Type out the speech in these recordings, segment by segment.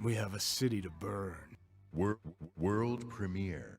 We have a city to burn. World premiere.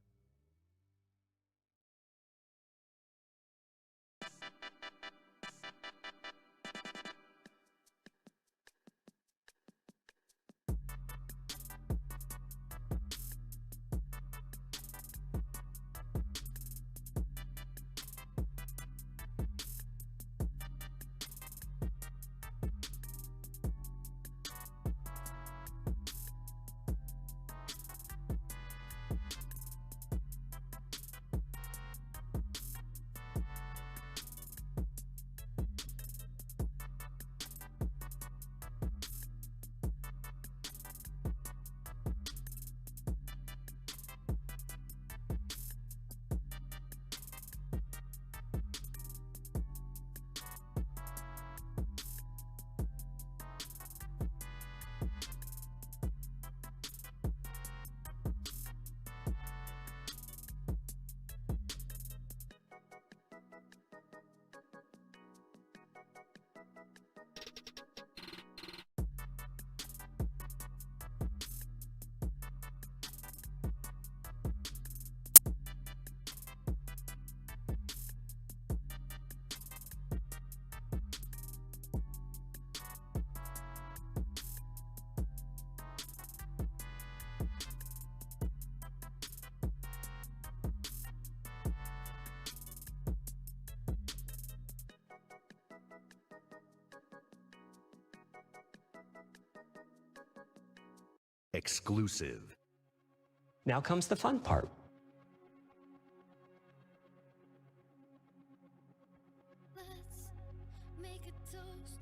Exclusive. Now comes the fun part. Let's make a toast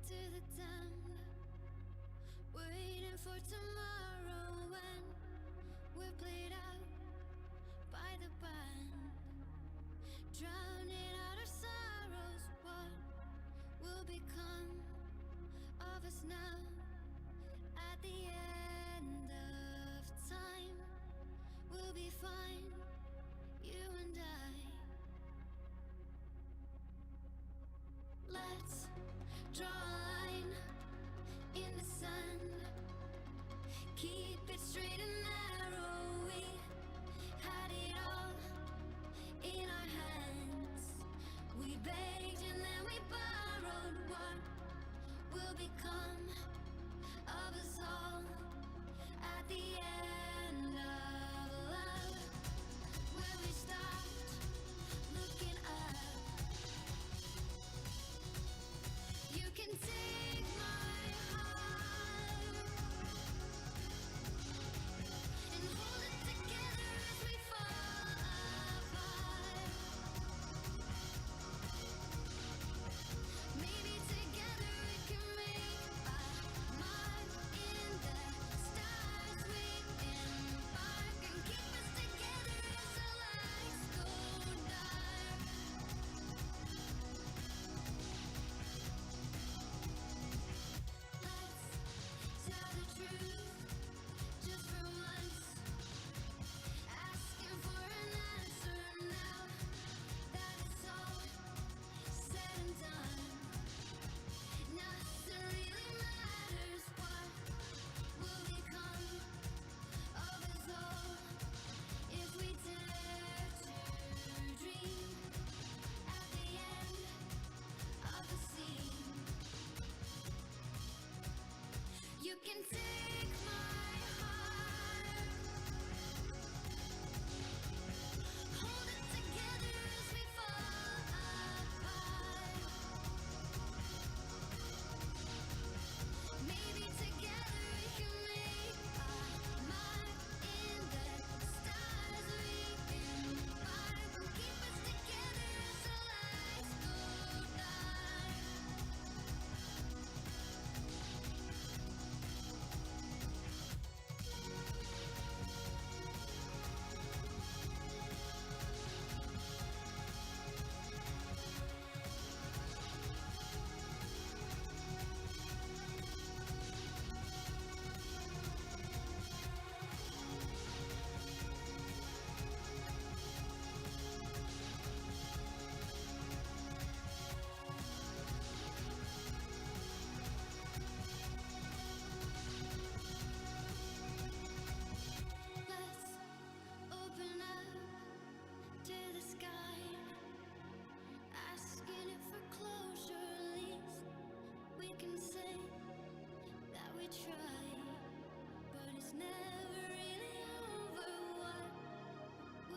to the damned, waiting for tomorrow when we're played out by the band, drowning out our sorrows. What will become of us now? At the end of time, we'll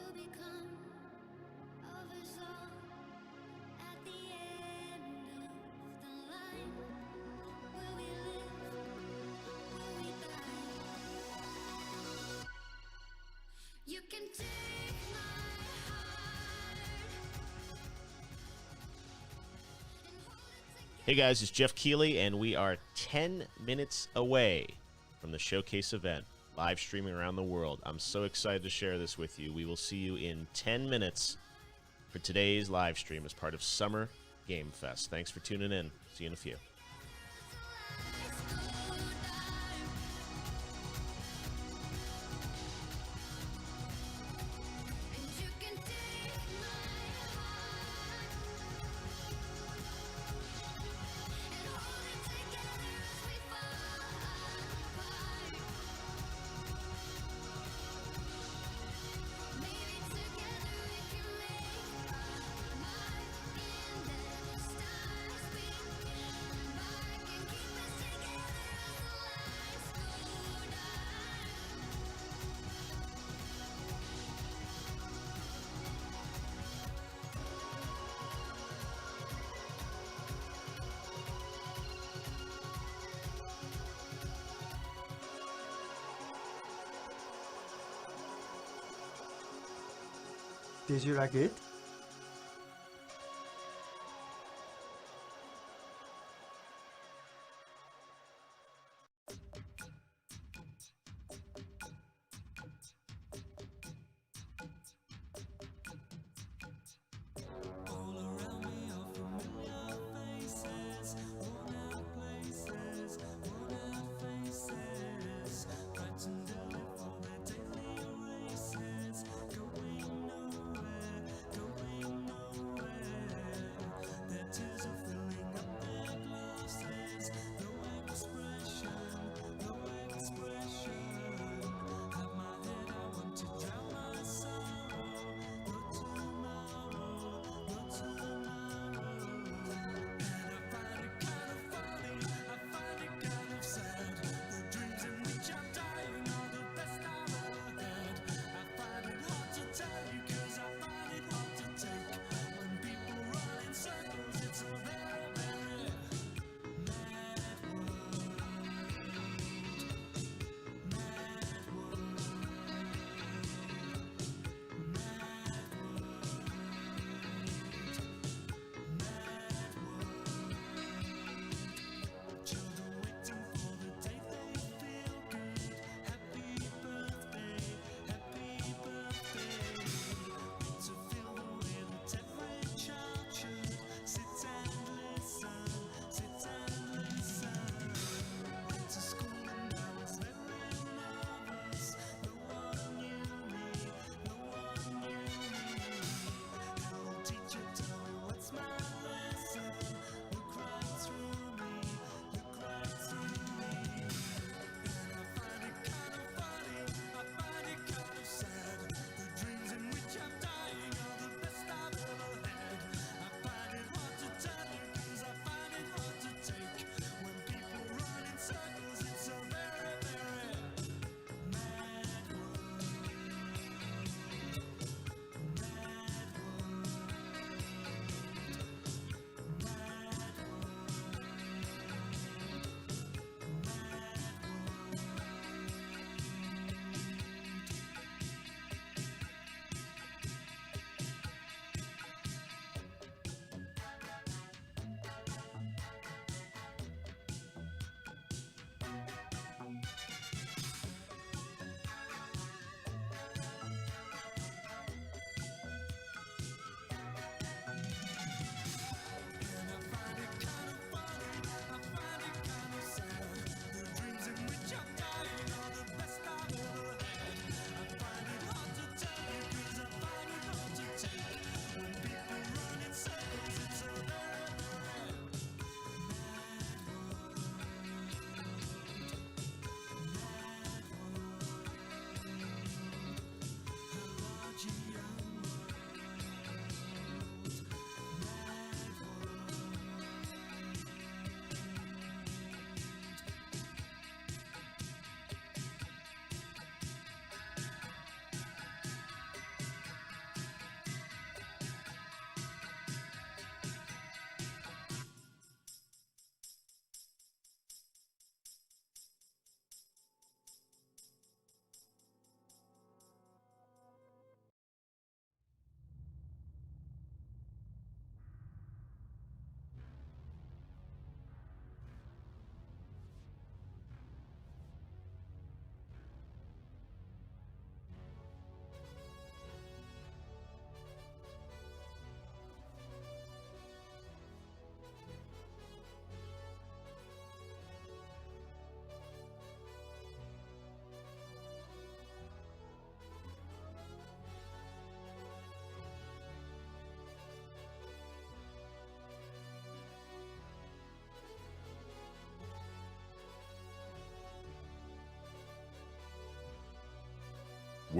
will become of us all at the end of the line? Will we live? Will we die? You can take my heart and hold it together. Hey guys, it's Geoff Keighley, and we are 10 minutes away from the showcase event, live streaming around the world. I'm so excited to share this with you. We will see you in 10 minutes for today's live stream as part of Summer Game Fest. Thanks for tuning in. See you in a few. Did you like it? Going nowhere,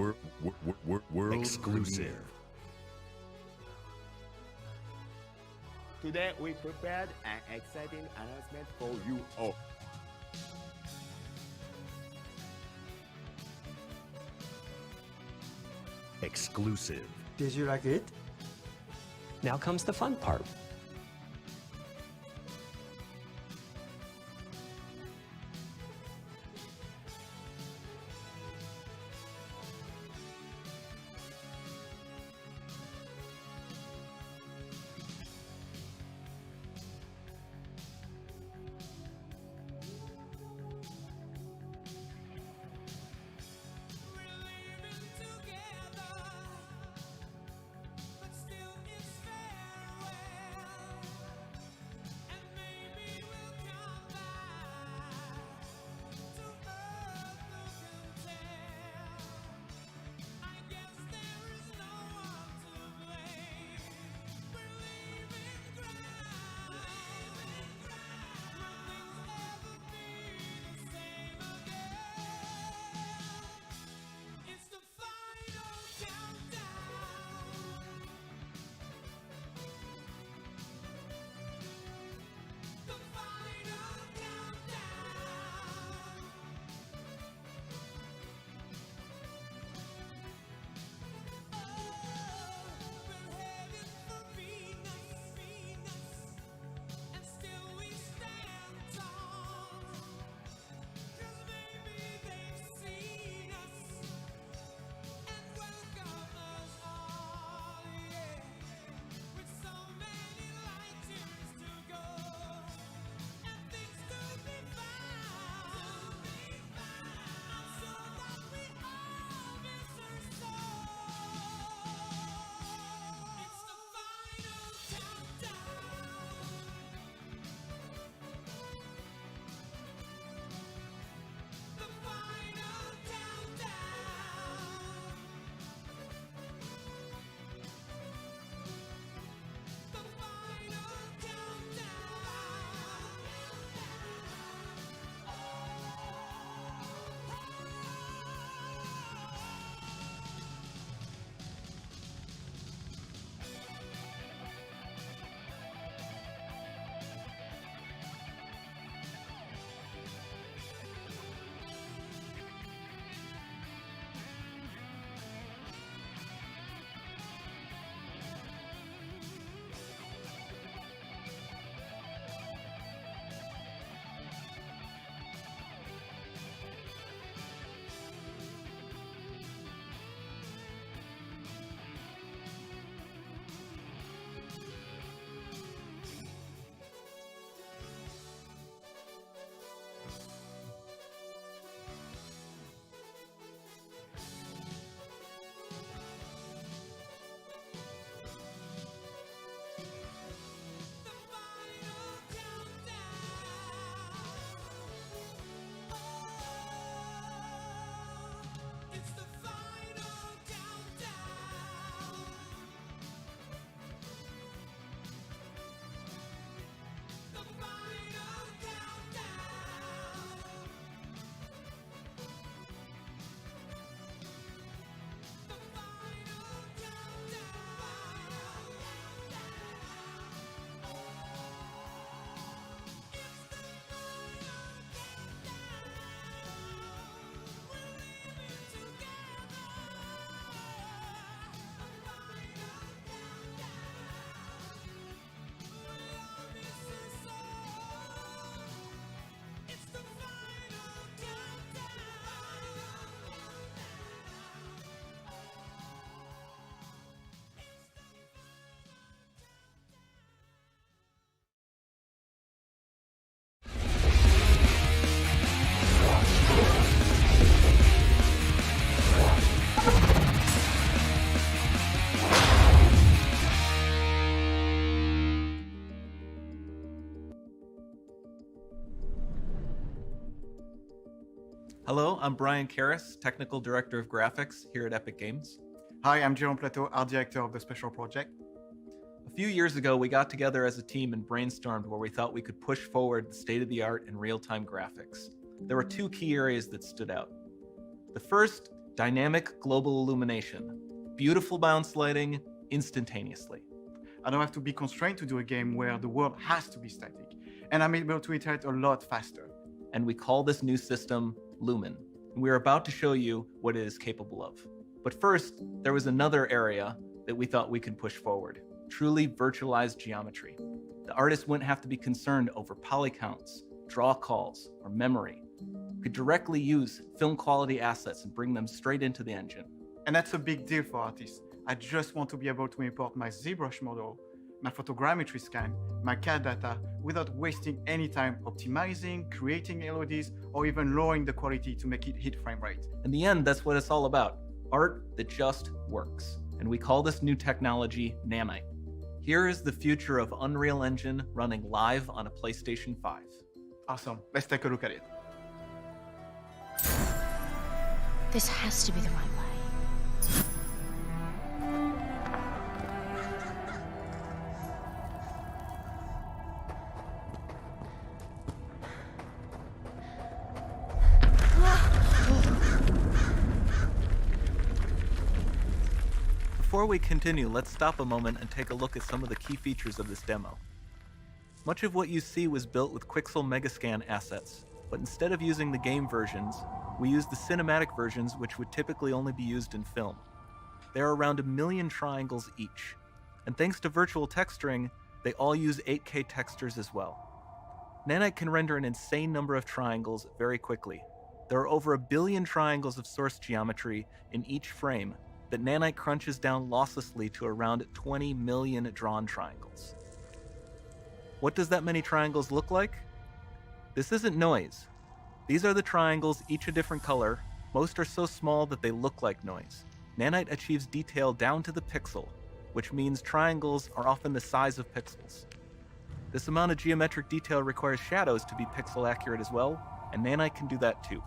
World Exclusive. premiere. Today we prepared an exciting announcement for you all. Exclusive. Did you like it? Now comes the fun part. Hello, I'm Brian Karras, Technical Director of Graphics here at Epic Games. Hi, I'm Jérôme Plateau, Art Director of the Special Project. A few years ago, we got together as a team and brainstormed where we thought we could push forward the state of the art in real-time graphics. There were two key areas that stood out. The first Dynamic global illumination. Beautiful bounce lighting instantaneously. I don't have to be constrained to do a game where the world has to be static, and I'm able to iterate a lot faster. And we call this new system Lumen. We're about to show you what it is capable of. But first, there was another area that we thought we could push forward. Truly virtualized geometry. The artist wouldn't have to be concerned over poly counts, draw calls, or memory. We could directly use film quality assets and bring them straight into the engine. And that's a big deal for artists. I just want to be able to import my ZBrush model, my photogrammetry scan, my CAD data without wasting any time optimizing, creating LODs, or even lowering the quality to make it hit frame rate. In the end, that's what it's all about. Art that just works. And we call this new technology Nanite. Here is the future of Unreal Engine running live on a PlayStation 5. Awesome, let's take a look at it. This has to be the right way. Before we continue, let's stop a moment and take a look at some of the key features of this demo. Much of what you see was built with Quixel Megascan assets, but instead of using the game versions, we used the cinematic versions, which would typically only be used in film. There are around 1 million triangles each, and thanks to virtual texturing, they all use 8K textures as well. Nanite can render an insane number of triangles very quickly. There are over 1 billion triangles of source geometry in each frame that Nanite crunches down losslessly to around 20 million drawn triangles. What does that many triangles look like? This isn't noise. These are the triangles, each a different color. Most are so small that they look like noise. Nanite achieves detail down to the pixel, which means triangles are often the size of pixels. This amount of geometric detail requires shadows to be pixel accurate as well, and Nanite can do that too.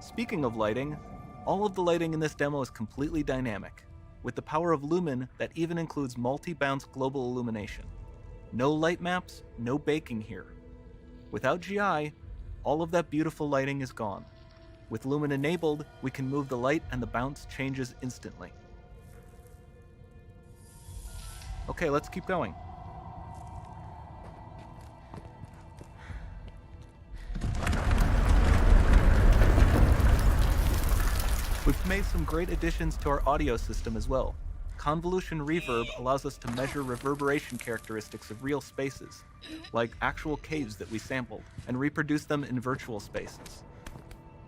Speaking of lighting, all of the lighting in this demo is completely dynamic. With the power of Lumen, that even includes multi-bounce global illumination. No light maps, no baking here. Without GI, all of that beautiful lighting is gone. With Lumen enabled, we can move the light and the bounce changes instantly. Okay, let's keep going. We've made some great additions to our audio system as well. Convolution reverb allows us to measure reverberation characteristics of real spaces, like actual caves that we sampled, and reproduce them in virtual spaces.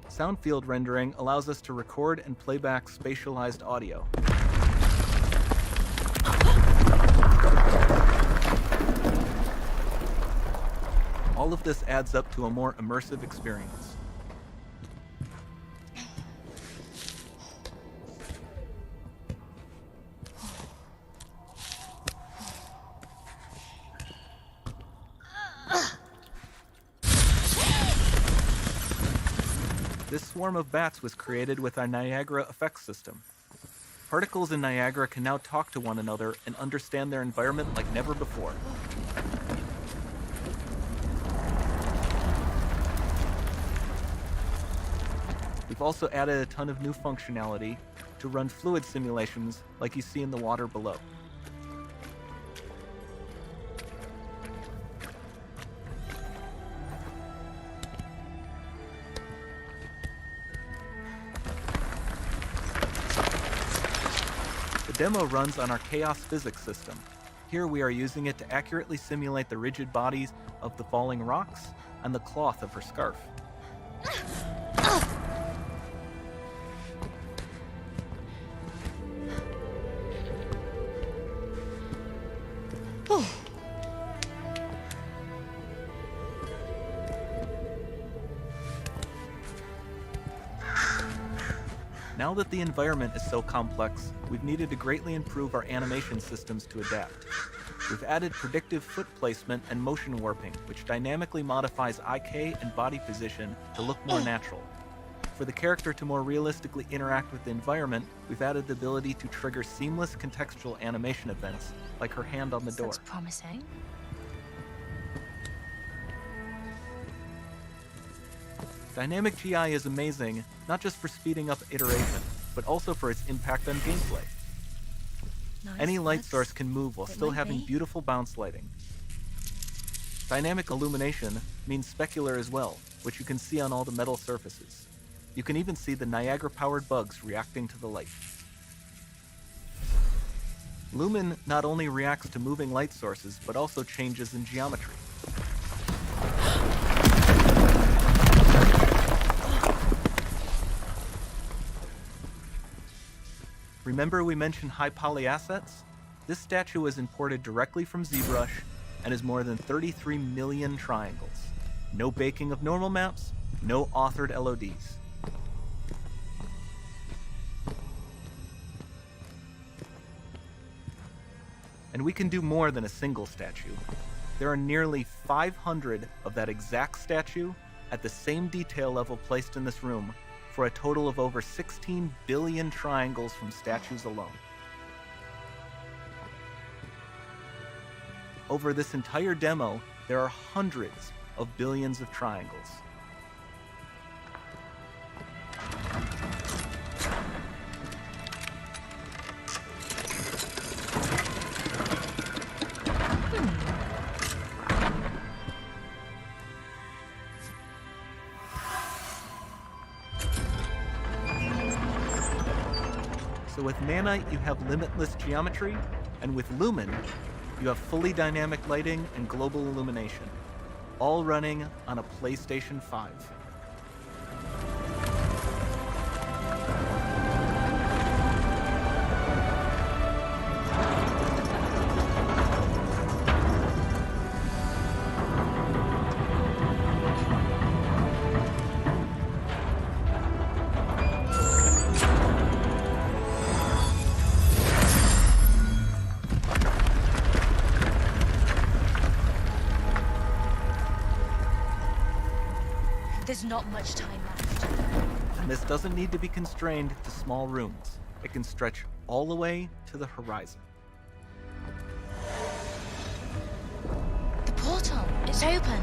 Sound field rendering allows us to record and play back spatialized audio. All of this adds up to a more immersive experience. This swarm of bats was created with our Niagara effects system. Particles in Niagara can now talk to one another and understand their environment like never before. We've also added a ton of new functionality to run fluid simulations like you see in the water below. The demo runs on our chaos physics system. Here we are using it to accurately simulate the rigid bodies of the falling rocks and the cloth of her scarf. Now that the environment is so complex, we've needed to greatly improve our animation systems to adapt. We've added predictive foot placement and motion warping, which dynamically modifies IK and body position to look more natural. For the character to more realistically interact with the environment, we've added the ability to trigger seamless contextual animation events, like her hand on the door. Looks promising. Dynamic GI is amazing, not just for speeding up iteration, but also for its impact on gameplay. Nice Any light looks. source can move while It still might having be. beautiful bounce lighting. Dynamic illumination means specular as well, which you can see on all the metal surfaces. You can even see the Niagara-powered bugs reacting to the light. Lumen not only reacts to moving light sources, but also changes in geometry. Remember we mentioned high poly assets? This statue was imported directly from ZBrush and is more than 33 million triangles. No baking of normal maps, no authored LODs. And we can do more than a single statue. There are nearly 500 of that exact statue at the same detail level placed in this room, for a total of over 16 billion triangles from statues alone. Over this entire demo, there are hundreds of billions of triangles. So with Nanite, you have limitless geometry, and with Lumen, you have fully dynamic lighting and global illumination, all running on a PlayStation 5. There's not much time left. And this doesn't need to be constrained to small rooms. It can stretch all the way to the horizon. The portal, it's open.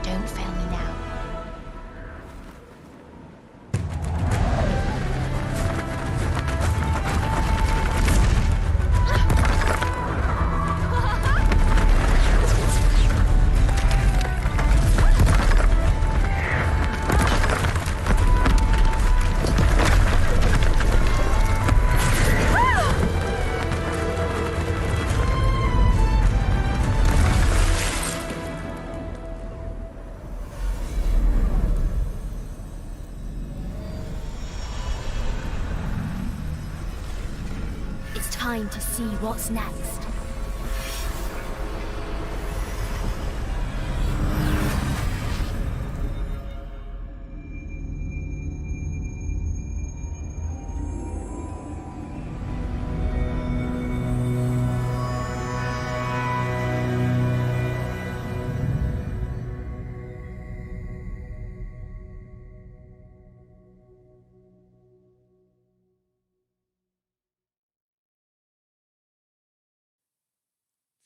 Don't fail me now. It's time to see what's next.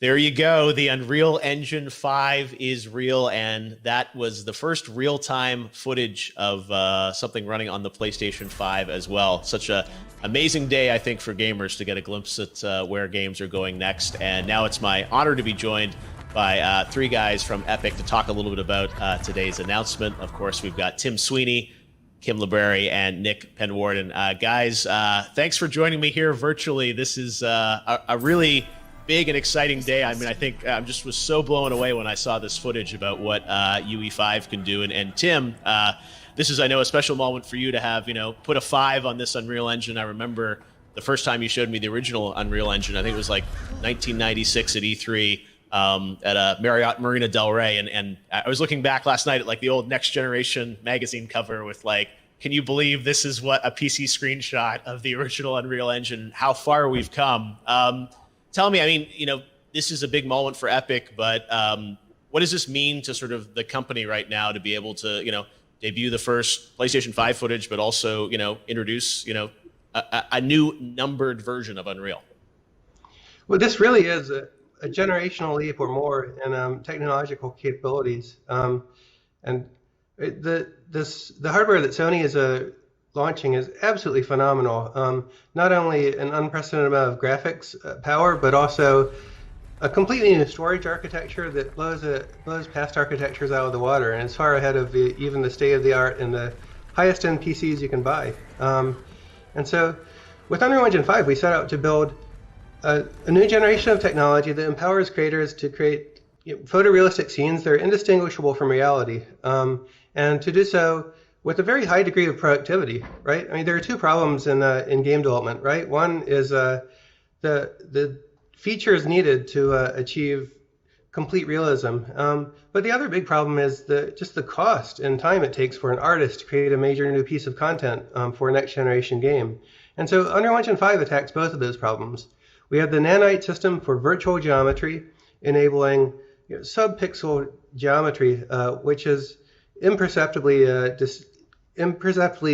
There you go. The Unreal Engine 5 is real, and that was the first real-time footage of something running on the PlayStation 5 as well. Such a amazing day, I think, for gamers to get a glimpse at where games are going next. And now it's my honor to be joined by three guys from Epic to talk a little bit about today's announcement. Of course, we've got Tim Sweeney, Kim LeBerry, and Nick Penwarden. Guys, thanks for joining me here virtually. This is a really big and exciting day. I mean, I think I just was so blown away when I saw this footage about what UE5 can do. And Tim, this is, I know, a special moment for you to have, put a 5 on this Unreal Engine. I remember the first time you showed me the original Unreal Engine. I think it was like 1996 at E3 at a Marriott Marina Del Rey. And I was looking back last night at like the old Next Generation magazine cover with like, can you believe this is what a PC screenshot of the original Unreal Engine, how far we've come. Tell me, I mean, this is a big moment for Epic, but what does this mean to sort of the company right now to be able to, debut the first PlayStation 5 footage, but also, introduce, a new numbered version of Unreal? Well, this really is a generational leap or more in technological capabilities. And the hardware that Sony is launching is absolutely phenomenal. Not only an unprecedented amount of graphics power, but also a completely new storage architecture that blows past architectures out of the water, and is far ahead of even the state of the art and the highest end PCs you can buy. And so, with Unreal Engine 5, we set out to build a new generation of technology that empowers creators to create photorealistic scenes that are indistinguishable from reality, and to do so with a very high degree of productivity. Right? I mean, there are two problems in game development. Right? One is the features needed to achieve complete realism. But the other big problem is just the cost and time it takes for an artist to create a major new piece of content for a next generation game. And so Unreal Engine 5 attacks both of those problems. We have the nanite system for virtual geometry, enabling sub-pixel geometry, which is imperceptibly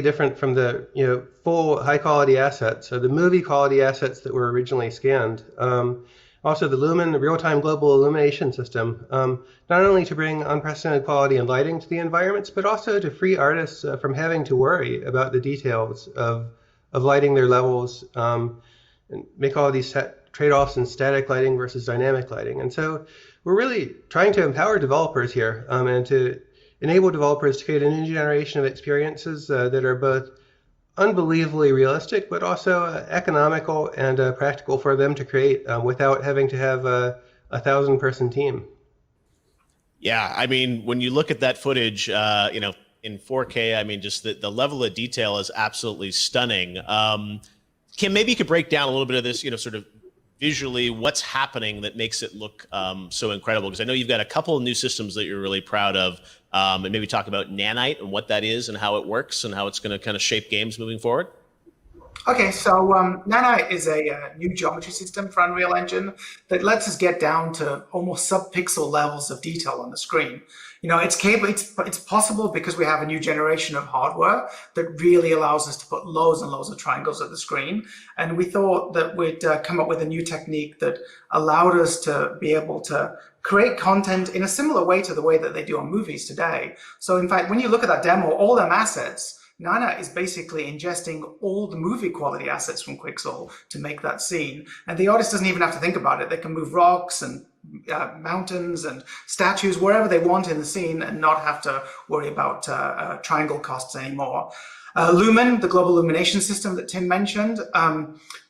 different from the full high-quality assets, so the movie quality assets that were originally scanned. Also, the Lumen, the real-time global illumination system, not only to bring unprecedented quality and lighting to the environments, but also to free artists from having to worry about the details of lighting their levels, and make all of these trade-offs in static lighting versus dynamic lighting. And so we're really trying to empower developers here, and to enable developers to create a new generation of experiences that are both unbelievably realistic, but also economical and practical for them to create without having to have a 1,000-person team. Yeah, I mean, when you look at that footage, in 4K, I mean, just the level of detail is absolutely stunning. Kim, maybe you could break down a little bit of this, sort of visually what's happening that makes it look so incredible? Because I know you've got a couple of new systems that you're really proud of, and maybe talk about Nanite and what that is and how it works and how it's going to kind of shape games moving forward. Okay, so Nanite is a new geometry system for Unreal Engine that lets us get down to almost sub-pixel levels of detail on the screen. It's possible because we have a new generation of hardware that really allows us to put loads and loads of triangles at the screen. And we thought that we'd come up with a new technique that allowed us to be able to create content in a similar way to the way that they do on movies today. So in fact, when you look at that demo, all them assets, Nana is basically ingesting all the movie quality assets from Quixel to make that scene. And the artist doesn't even have to think about it. They can move rocks and mountains and statues wherever they want in the scene and not have to worry about triangle costs anymore. Lumen, the global illumination system that Tim mentioned,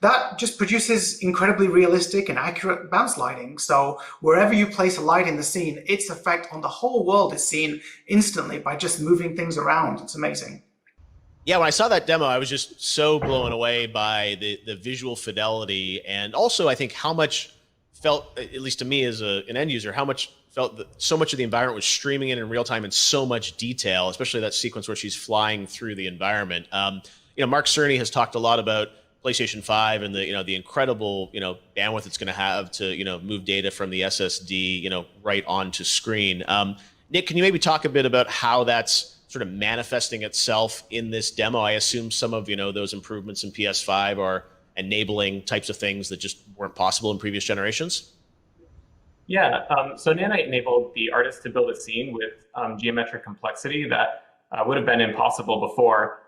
that just produces incredibly realistic and accurate bounce lighting. So wherever you place a light in the scene, its effect on the whole world is seen instantly by just moving things around. It's amazing. Yeah, when I saw that demo, I was just so blown away by the visual fidelity, and also I think how much felt, at least to me as an end user, how much felt that so much of the environment was streaming in real time in so much detail, especially that sequence where she's flying through the environment. Mark Cerny has talked a lot about PlayStation 5 and the incredible bandwidth it's going to have to move data from the SSD right onto screen. Nick, can you maybe talk a bit about how that's sort of manifesting itself in this demo? I assume some of those improvements in PS5 are enabling types of things that just weren't possible in previous generations. Yeah, so Nanite enabled the artist to build a scene with geometric complexity that would have been impossible before.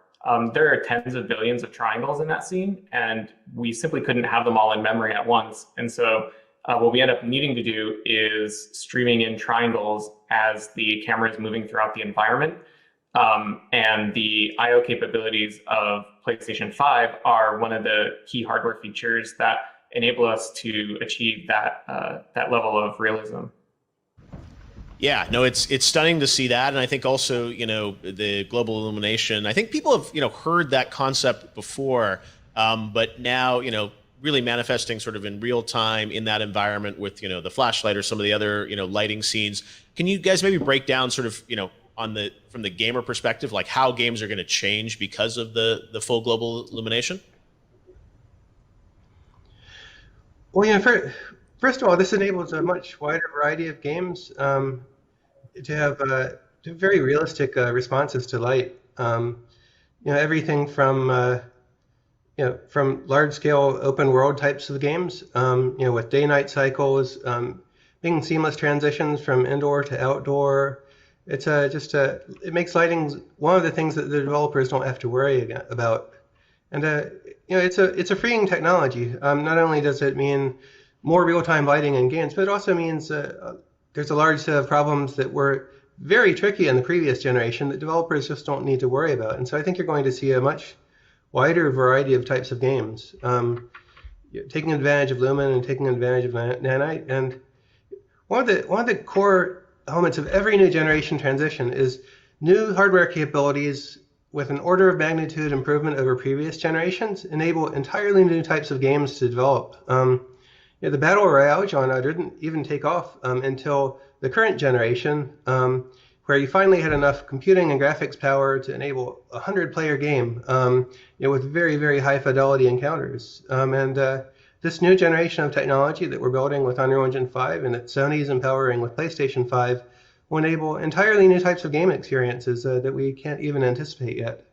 There are tens of billions of triangles in that scene, and we simply couldn't have them all in memory at once. And so what we end up needing to do is streaming in triangles as the camera is moving throughout the environment. And the I/O capabilities of PlayStation 5 are one of the key hardware features that enable us to achieve that level of realism. Yeah, no, it's stunning to see that, and I think also the global illumination. I think people have heard that concept before, but now really manifesting sort of in real time in that environment with the flashlight or some of the other lighting scenes. Can you guys maybe break down sort of from the gamer perspective, like how games are going to change because of the full global illumination? Well, first of all, this enables a much wider variety of games to have very realistic responses to light. Everything from from large-scale open-world types of games, with day-night cycles, being seamless transitions from indoor to outdoor. It's it makes lighting one of the things that the developers don't have to worry about. And it's a freeing technology. Not only does it mean more real-time lighting in games, but it also means there's a large set of problems that were very tricky in the previous generation that developers just don't need to worry about. And so I think you're going to see a much wider variety of types of games, taking advantage of Lumen and taking advantage of Nanite. And one of the core elements of every new generation transition is new hardware capabilities with an order of magnitude improvement over previous generations enable entirely new types of games to develop. The Battle Royale genre didn't even take off until the current generation, where you finally had enough computing and graphics power to enable a 100-player game with very, very high fidelity encounters. This new generation of technology that we're building with Unreal Engine 5 and that Sony's empowering with PlayStation 5 will enable entirely new types of game experiences that we can't even anticipate yet.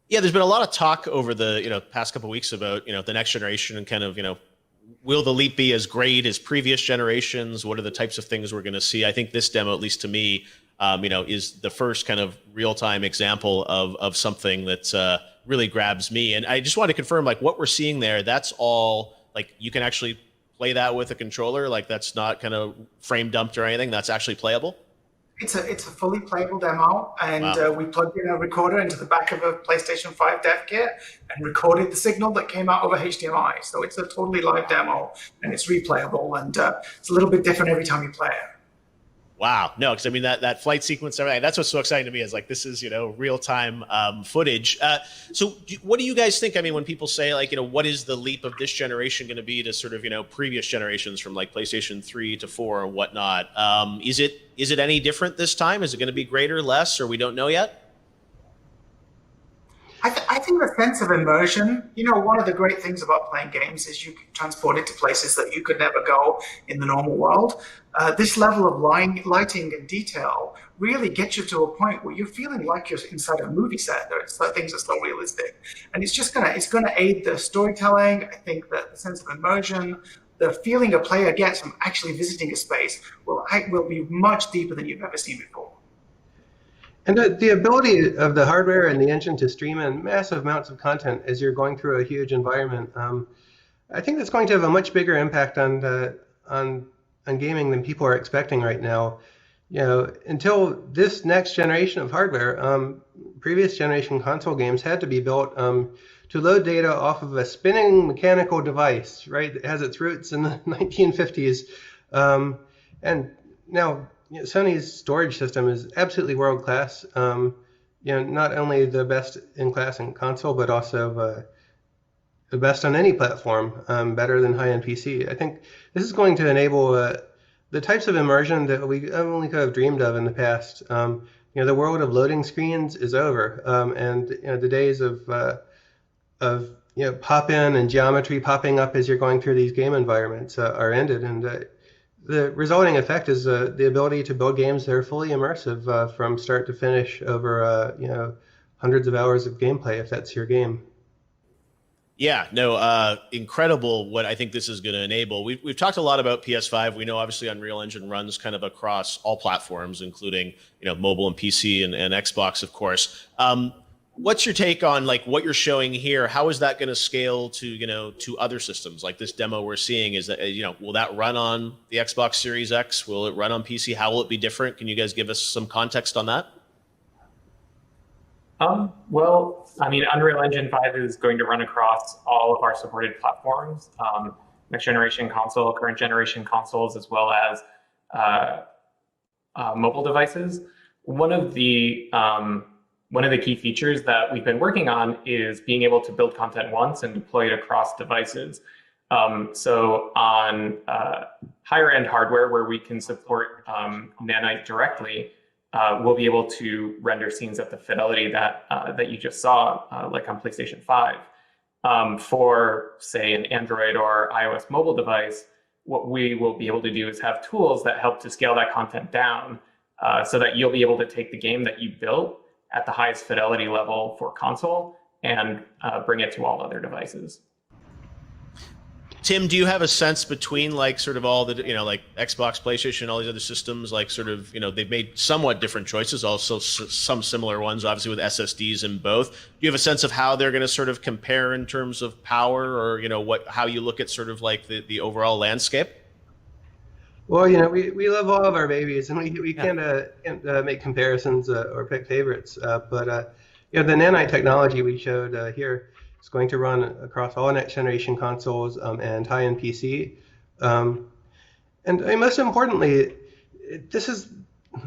Yeah, there's been a lot of talk over the past couple of weeks about the next generation and kind of will the leap be as great as previous generations? What are the types of things we're going to see? I think this demo, at least to me, is the first kind of real-time example of something that really grabs me. And I just want to confirm, like, what we're seeing there, that's all, like, you can actually play that with a controller? Like, that's not kind of frame dumped or anything? That's actually playable? It's a fully playable demo, and Wow. We plugged in a recorder into the back of a PlayStation 5 dev kit and recorded the signal that came out over HDMI. So it's a totally live demo, and it's replayable, and it's a little bit different every time you play it. Wow. No, because I mean, that flight sequence, everything, that's what's so exciting to me is like, this is, real-time footage. So what do you guys think? I mean, when people say like, what is the leap of this generation going to be to sort of, previous generations from like PlayStation 3 to 4 or whatnot? Is it any different this time? Is it going to be greater, less, or we don't know yet? I think the sense of immersion, one of the great things about playing games is you can transport it to places that you could never go in the normal world. This level of lighting and detail really gets you to a point where you're feeling like you're inside a movie set. Things are so realistic. And it's gonna aid the storytelling. I think that the sense of immersion, the feeling a player gets from actually visiting a space will be much deeper than you've ever seen before. And the ability of the hardware and the engine to stream in massive amounts of content as you're going through a huge environment, I think that's going to have a much bigger impact on gaming than people are expecting right now. Until this next generation of hardware, previous generation console games had to be built to load data off of a spinning mechanical device, right? That has its roots in the 1950s, and now. Sony's storage system is absolutely world class. Not only the best in class in console, but also the best on any platform, better than high-end PC. I think this is going to enable the types of immersion that we only could have dreamed of in the past. The world of loading screens is over, and the days of pop-in and geometry popping up as you're going through these game environments are ended, and the resulting effect is the ability to build games that are fully immersive from start to finish over hundreds of hours of gameplay, if that's your game. Yeah, no, incredible what I think this is going to enable. We've talked a lot about PS5. We know obviously Unreal Engine runs kind of across all platforms, including mobile and PC and Xbox, of course. What's your take on like what you're showing here? How is that going to scale to to other systems? Like this demo we're seeing, is that will that run on the Xbox Series X? Will it run on PC? How will it be different? Can you guys give us some context on that? Well, I mean, Unreal Engine 5 is going to run across all of our supported platforms, next generation console, current generation consoles, as well as mobile devices. One of the key features that we've been working on is being able to build content once and deploy it across devices. So on higher end hardware where we can support Nanite directly, we'll be able to render scenes at the fidelity that you just saw, like on PlayStation 5. For, say, an Android or iOS mobile device, what we will be able to do is have tools that help to scale that content down so that you'll be able to take the game that you built at the highest fidelity level for console and bring it to all other devices. Tim, do you have a sense between like sort of all the, like Xbox, PlayStation, all these other systems, like sort of, they've made somewhat different choices, also some similar ones, obviously with SSDs in both. Do you have a sense of how they're going to sort of compare in terms of power, or, how you look at sort of like the overall landscape? Well, we love all of our babies, and we can't make comparisons or pick favorites. But the nanite technology we showed here is going to run across all next generation consoles and high-end PC. And most importantly, this is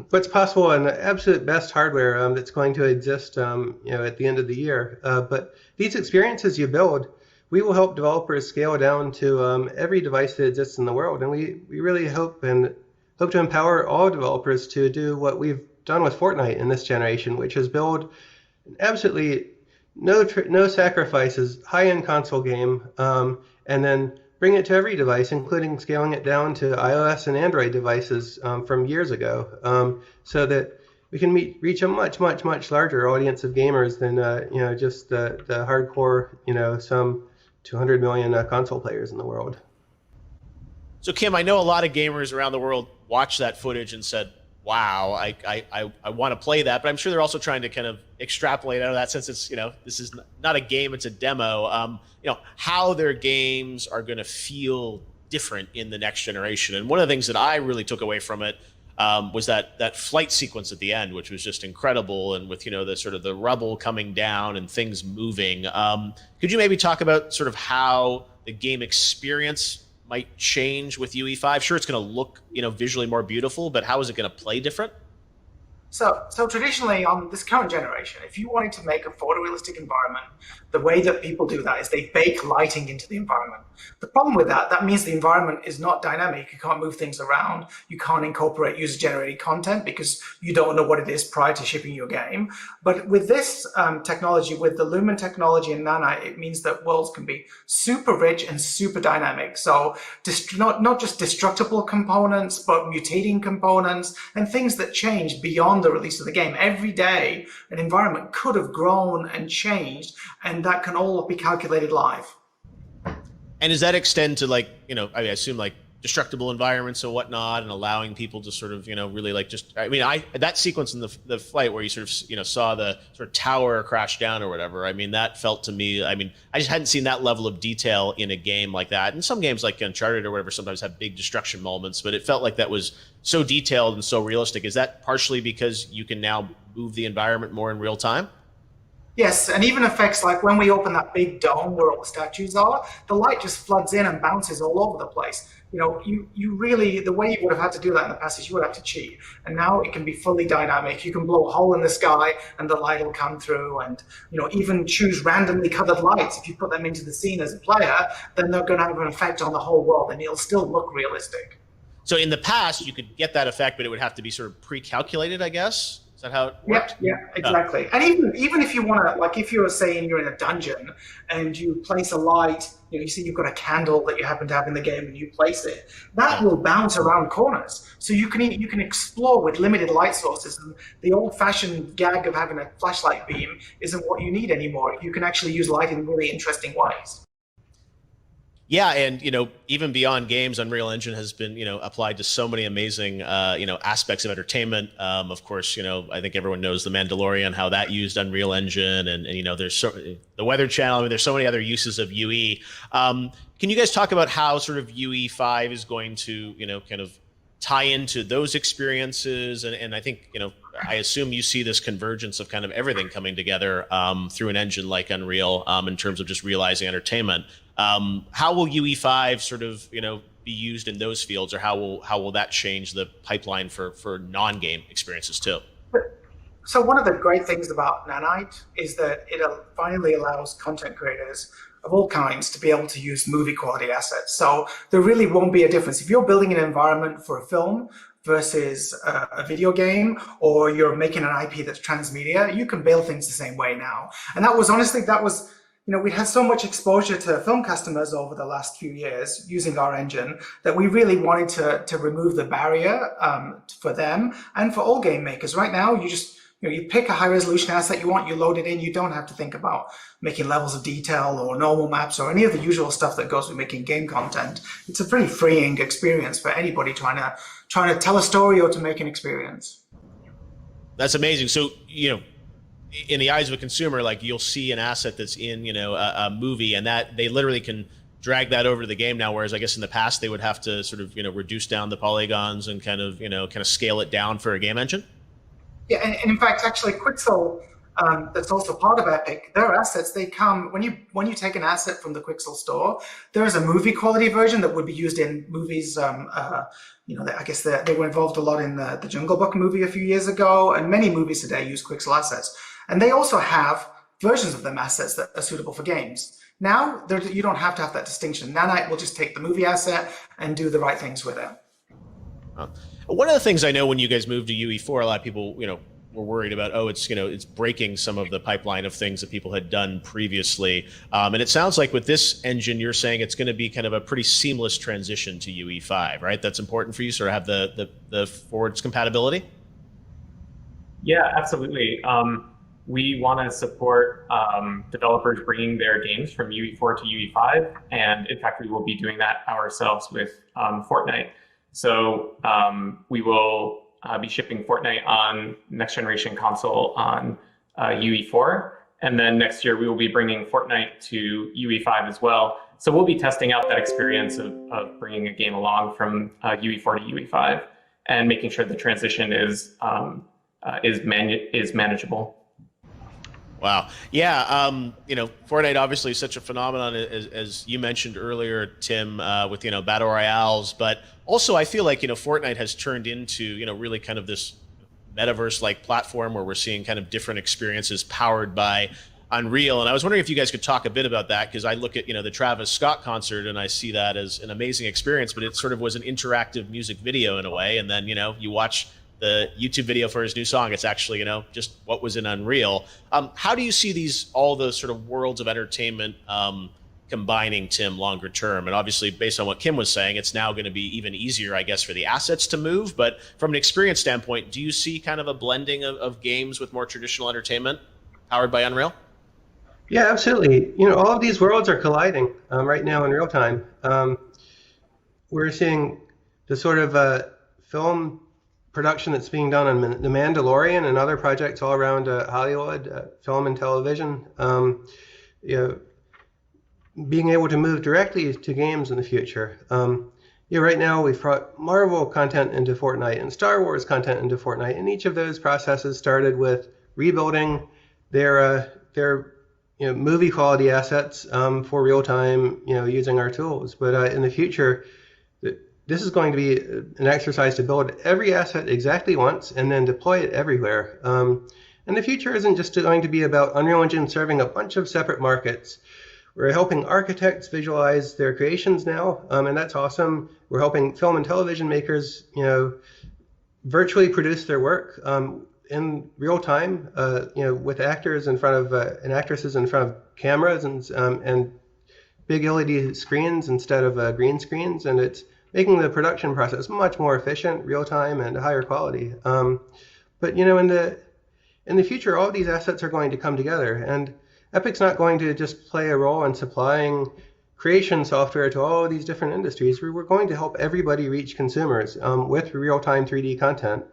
what's possible in the absolute best hardware that's going to exist at the end of the year. But these experiences you build, we will help developers scale down to every device that exists in the world. And we really hope to empower all developers to do what we've done with Fortnite in this generation, which is build an absolutely no sacrifices high-end console game, and then bring it to every device, including scaling it down to iOS and Android devices from years ago, so that we can reach a much larger audience of gamers than just the hardcore some 200 million console players in the world. So Kim, I know a lot of gamers around the world watched that footage and said, wow, I want to play that, but I'm sure they're also trying to kind of extrapolate out of that, since it's, this is not a game, it's a demo, how their games are going to feel different in the next generation. And one of the things that I really took away from it was that flight sequence at the end, which was just incredible, and with the sort of the rubble coming down and things moving. Could you maybe talk about sort of how the game experience might change with UE5? Sure, it's going to look visually more beautiful, but how is it going to play different? So traditionally on this current generation, if you wanted to make a photorealistic environment, the way that people do that is they bake lighting into the environment. The problem with that means the environment is not dynamic. You can't move things around. You can't incorporate user-generated content because you don't know what it is prior to shipping your game. But with this technology, with the Lumen technology and Nanite, it means that worlds can be super rich and super dynamic. So not just destructible components, but mutating components and things that change beyond the release of the game. Every day, an environment could have grown and changed, and that can all be calculated live. And does that extend to I assume like destructible environments and whatnot, and allowing people to sort of, really that sequence in the flight where you sort of, saw the sort of tower crash down or whatever. That felt to me, I just hadn't seen that level of detail in a game like that. And some games like Uncharted or whatever sometimes have big destruction moments, but it felt like that was so detailed and so realistic. Is that partially because you can now move the environment more in real time? Yes, and even effects like when we open that big dome where all the statues are, the light just floods in and bounces all over the place. You really, the way you would have had to do that in the past is you would have to cheat. And now it can be fully dynamic. You can blow a hole in the sky and the light will come through, and even choose randomly colored lights. If you put them into the scene as a player, then they're going to have an effect on the whole world and it'll still look realistic. So in the past, you could get that effect, but it would have to be sort of pre-calculated, I guess? Is that how it worked? Yeah, exactly. And even if you want to, like if you're saying you're in a dungeon and you place a light, you see you've got a candle that you happen to have in the game and you place it, that will bounce around corners. So you can explore with limited light sources, and the old-fashioned gag of having a flashlight beam isn't what you need anymore. You can actually use light in really interesting ways. Yeah, and even beyond games, Unreal Engine has been applied to so many amazing aspects of entertainment. Of course, I think everyone knows The Mandalorian, how that used Unreal Engine, and there's the Weather Channel. There's so many other uses of UE. Can you guys talk about how sort of UE5 is going to kind of tie into those experiences? And I think I assume you see this convergence of kind of everything coming together through an engine like Unreal in terms of just realizing entertainment. How will UE5 sort of be used in those fields, or how will that change the pipeline for non-game experiences too? So one of the great things about Nanite is that it finally allows content creators of all kinds to be able to use movie quality assets. So there really won't be a difference. If you're building an environment for a film versus a video game, or you're making an IP that's transmedia, you can build things the same way now. And that was we had so much exposure to film customers over the last few years using our engine that we really wanted to remove the barrier for them and for all game makers. Right now, you pick a high resolution asset you want, you load it in. You don't have to think about making levels of detail or normal maps or any of the usual stuff that goes with making game content. It's a pretty freeing experience for anybody trying to tell a story or to make an experience. That's amazing. So, in the eyes of a consumer, like you'll see an asset that's in, a movie, and that they literally can drag that over to the game now. Whereas I guess in the past they would have to sort of, reduce down the polygons and kind of scale it down for a game engine. Yeah, and in fact, actually, Quixel, that's also part of Epic. Their assets, they come when you take an asset from the Quixel store. There is a movie quality version that would be used in movies. I guess they were involved a lot in the Jungle Book movie a few years ago, and many movies today use Quixel assets. And they also have versions of them assets that are suitable for games. Now, you don't have to have that distinction. Nanite will just take the movie asset and do the right things with it. One of the things I know when you guys moved to UE4, a lot of people, were worried about, it's breaking some of the pipeline of things that people had done previously. And it sounds like with this engine, you're saying it's going to be kind of a pretty seamless transition to UE5, right? That's important for you, sort of have the forwards compatibility? Yeah, absolutely. We want to support developers bringing their games from UE4 to UE5. And in fact, we will be doing that ourselves with Fortnite. So we will be shipping Fortnite on next generation console on UE4. And then next year, we will be bringing Fortnite to UE5 as well. So we'll be testing out that experience of bringing a game along from UE4 to UE5 and making sure the transition is manageable. Wow. Yeah. Fortnite obviously is such a phenomenon, as you mentioned earlier, Tim, with, battle royales. But also I feel like, Fortnite has turned into, really kind of this metaverse-like platform where we're seeing kind of different experiences powered by Unreal. And I was wondering if you guys could talk a bit about that, because I look at, the Travis Scott concert and I see that as an amazing experience, but it sort of was an interactive music video in a way. And then, you watch the YouTube video for his new song, it's actually, just what was in Unreal. How do you see all the sort of worlds of entertainment combining, Tim, longer term? And obviously, based on what Kim was saying, it's now going to be even easier, I guess, for the assets to move. But from an experience standpoint, do you see kind of a blending of games with more traditional entertainment powered by Unreal? Yeah, absolutely. All of these worlds are colliding right now in real time. We're seeing the sort of film production that's being done on The Mandalorian and other projects all around Hollywood, film and television. Being able to move directly to games in the future. Right now we've brought Marvel content into Fortnite and Star Wars content into Fortnite, and each of those processes started with rebuilding their movie quality assets for real time, using our tools. But in the future, this is going to be an exercise to build every asset exactly once and then deploy it everywhere. And the future isn't just going to be about Unreal Engine serving a bunch of separate markets. We're helping architects visualize their creations now, and that's awesome. We're helping film and television makers, virtually produce their work in real time, with actors in front of and actresses in front of cameras and big LED screens instead of green screens, and it's making the production process much more efficient, real time, and higher quality. But in the future, all of these assets are going to come together, and Epic's not going to just play a role in supplying creation software to all of these different industries. We're going to help everybody reach consumers with real-time 3D content.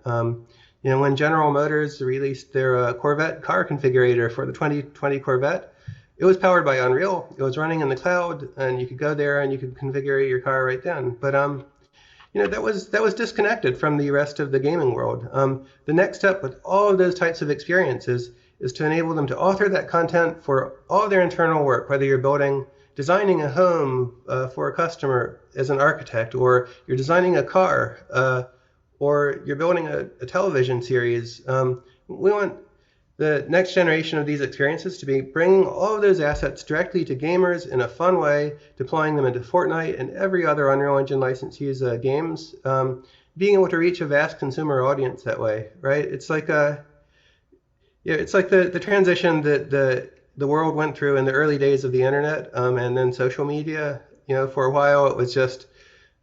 When General Motors released their Corvette car configurator for the 2020 Corvette, it was powered by Unreal. It was running in the cloud, and you could go there and you could configure your car right then. But that was disconnected from the rest of the gaming world. The next step with all of those types of experiences is to enable them to author that content for all their internal work, whether you're designing a home for a customer as an architect, or you're designing a car, or you're building a television series. We want the next generation of these experiences to be bringing all of those assets directly to gamers in a fun way, deploying them into Fortnite and every other Unreal Engine license-use games, being able to reach a vast consumer audience that way, right? It's like it's like the transition that the world went through in the early days of the internet, and then social media. For a while it was just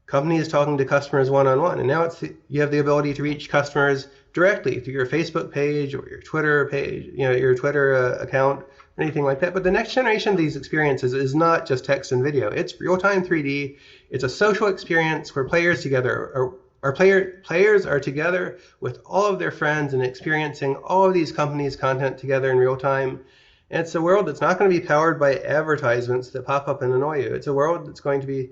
companies talking to customers one-on-one, and now you have the ability to reach customers directly through your Facebook page or your Twitter page, your Twitter account, anything like that. But the next generation of these experiences is not just text and video. It's real-time 3D. It's a social experience where players are together with all of their friends and experiencing all of these companies' content together in real time. And it's a world that's not going to be powered by advertisements that pop up and annoy you. It's a world that's going to be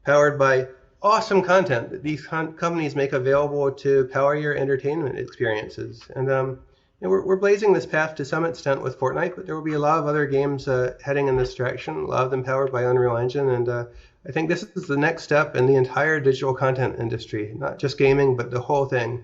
powered by awesome content that these companies make available to power your entertainment experiences. And we're blazing this path to some extent with Fortnite, but there will be a lot of other games heading in this direction, a lot of them powered by Unreal Engine. And I think this is the next step in the entire digital content industry, not just gaming, but the whole thing.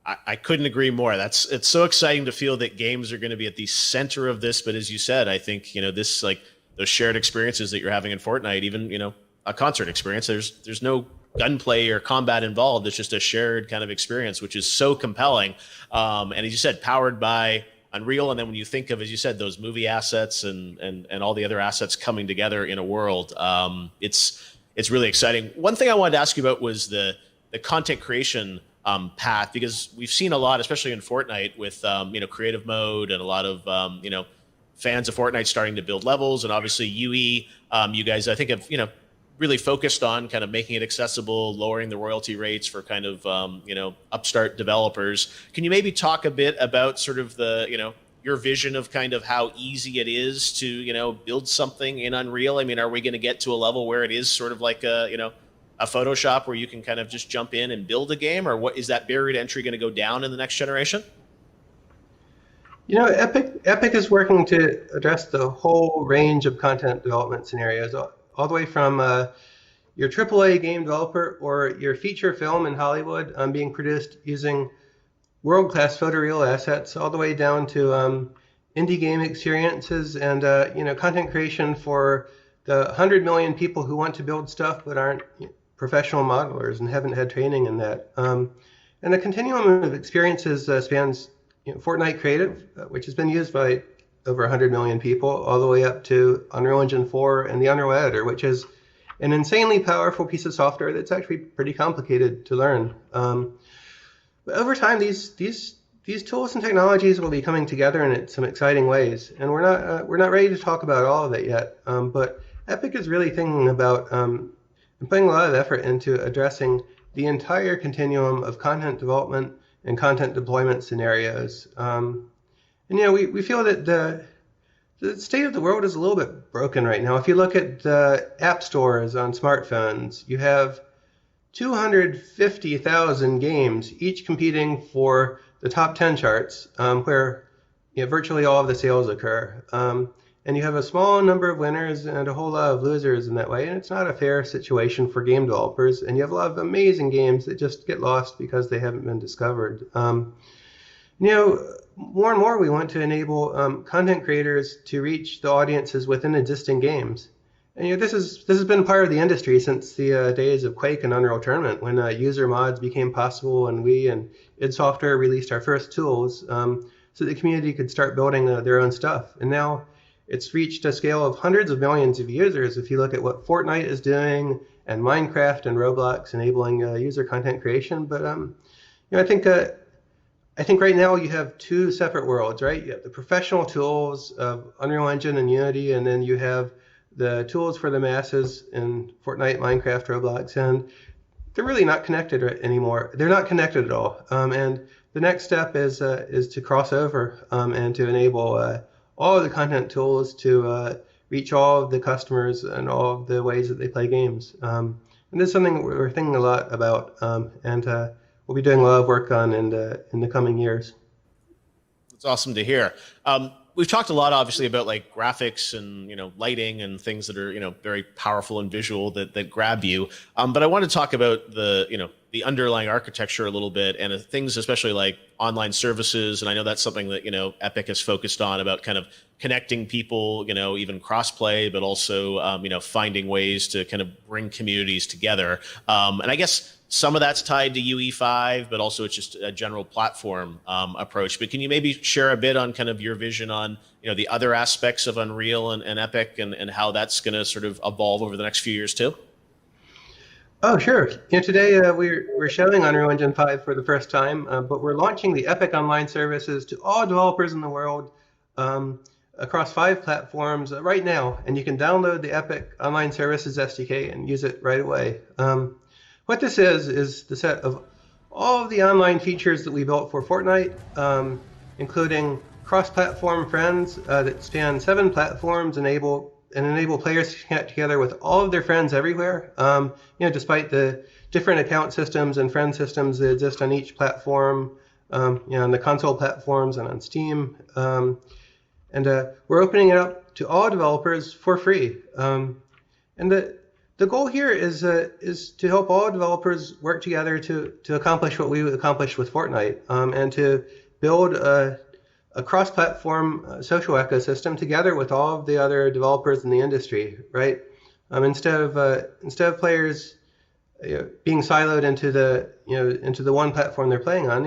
I couldn't agree more. It's so exciting to feel that games are going to be at the center of this. But as you said, I think, this, like those shared experiences that you're having in Fortnite, even, a concert experience, there's no gunplay or combat involved. It's just a shared kind of experience, which is so compelling. And as you said, powered by Unreal. And then when you think of, as you said, those movie assets and all the other assets coming together in a world, it's really exciting. One thing I wanted to ask you about was the content creation path, because we've seen a lot, especially in Fortnite with, creative mode and a lot of, fans of Fortnite starting to build levels. And obviously UE, you guys, I think have, really focused on kind of making it accessible, lowering the royalty rates for kind of, upstart developers. Can you maybe talk a bit about sort of the, your vision of kind of how easy it is to, build something in Unreal? I mean, are we going to get to a level where it is sort of like a Photoshop where you can kind of just jump in and build a game, or what is that barrier to entry going to go down in the next generation? Epic is working to address the whole range of content development scenarios, all the way from your AAA game developer or your feature film in Hollywood being produced using world-class photoreal assets, all the way down to indie game experiences and content creation for the 100 million people who want to build stuff but aren't professional modelers and haven't had training in that. And the continuum of experiences spans Fortnite Creative, which has been used by over 100 million people, all the way up to Unreal Engine 4 and the Unreal Editor, which is an insanely powerful piece of software that's actually pretty complicated to learn. But over time, these tools and technologies will be coming together in some exciting ways, and we're not ready to talk about all of it yet. But Epic is really thinking about and putting a lot of effort into addressing the entire continuum of content development and content deployment scenarios. We feel that the state of the world is a little bit broken right now. If you look at the app stores on smartphones, you have 250,000 games, each competing for the top 10 charts, where virtually all of the sales occur. And you have a small number of winners and a whole lot of losers in that way. And it's not a fair situation for game developers. And you have a lot of amazing games that just get lost because they haven't been discovered. More and more we want to enable content creators to reach the audiences within existing games. And this has been part of the industry since the days of Quake and Unreal Tournament, when user mods became possible, and we and id Software released our first tools so the community could start building their own stuff. And now it's reached a scale of hundreds of millions of users. If you look at what Fortnite is doing, and Minecraft and Roblox enabling user content creation, but I think right now you have two separate worlds, right? You have the professional tools of Unreal Engine and Unity, and then you have the tools for the masses in Fortnite, Minecraft, Roblox, and they're really not connected anymore. They're not connected at all. And the next step is to cross over and to enable all of the content tools to reach all of the customers and all of the ways that they play games. And this is something that we're thinking a lot about, and we'll be doing a lot of work on in the coming years. It's awesome to hear. We've talked a lot, obviously, about like graphics and lighting and things that are very powerful and visual that grab you. But I want to talk about the underlying architecture a little bit, and things especially like online services. And I know that's something that Epic has focused on, about kind of connecting people, even crossplay, but also finding ways to kind of bring communities together. And I guess some of that's tied to UE5, but also it's just a general platform approach. But can you maybe share a bit on kind of your vision on the other aspects of Unreal and Epic, and how that's going to sort of evolve over the next few years too? Oh, sure. Today we're showing Unreal Engine 5 for the first time, but we're launching the Epic Online services to all developers in the world across 5 platforms right now, and you can download the Epic Online Services SDK and use it right away. What this is the set of all of the online features that we built for Fortnite, including cross-platform friends that span 7 platforms, enable players to connect together with all of their friends everywhere. Despite the different account systems and friend systems that exist on each platform, on the console platforms and on Steam. We're opening it up to all developers for free. And the goal here is to help all developers work together to accomplish what we accomplished with Fortnite, and to build a cross-platform social ecosystem together with all of the other developers in the industry, right? Instead of players being siloed into the one platform they're playing on,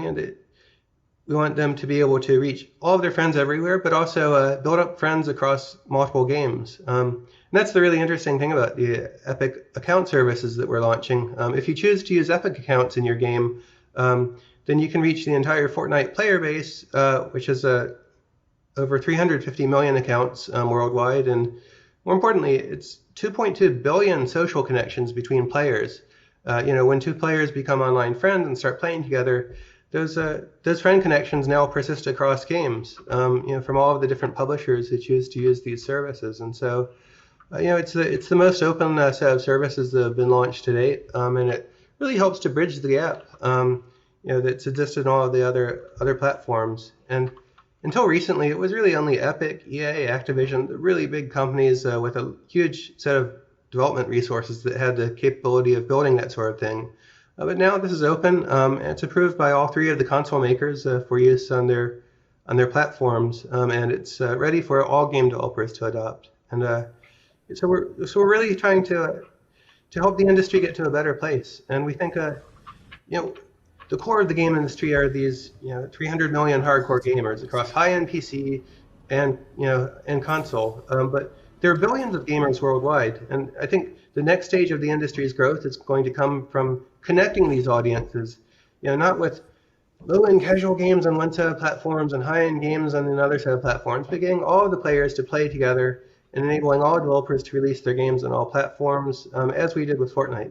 we want them to be able to reach all of their friends everywhere, but also build up friends across multiple games. And that's the really interesting thing about the Epic account services that we're launching. If you choose to use Epic accounts in your game, then you can reach the entire Fortnite player base, which is over 350 million accounts worldwide. And more importantly, it's 2.2 billion social connections between players. When 2 players become online friends and start playing together, those friend connections now persist across games, from all of the different publishers who choose to use these services. And so, it's the most open set of services that have been launched to date, and it really helps to bridge the gap, that's existed on all of the other platforms. And until recently, it was really only Epic, EA, Activision, the really big companies with a huge set of development resources that had the capability of building that sort of thing. But now this is open, and it's approved by all 3 of the console makers for use on their platforms, and it's ready for all game developers to adopt. And so we're really trying to help the industry get to a better place. And we think, the core of the game industry are these 300 million hardcore gamers across high-end PC and console, but there are billions of gamers worldwide, and I think the next stage of the industry's growth is going to come from connecting these audiences, not with low-end casual games on one set of platforms and high-end games on another set of platforms, but getting all of the players to play together and enabling all developers to release their games on all platforms, as we did with Fortnite.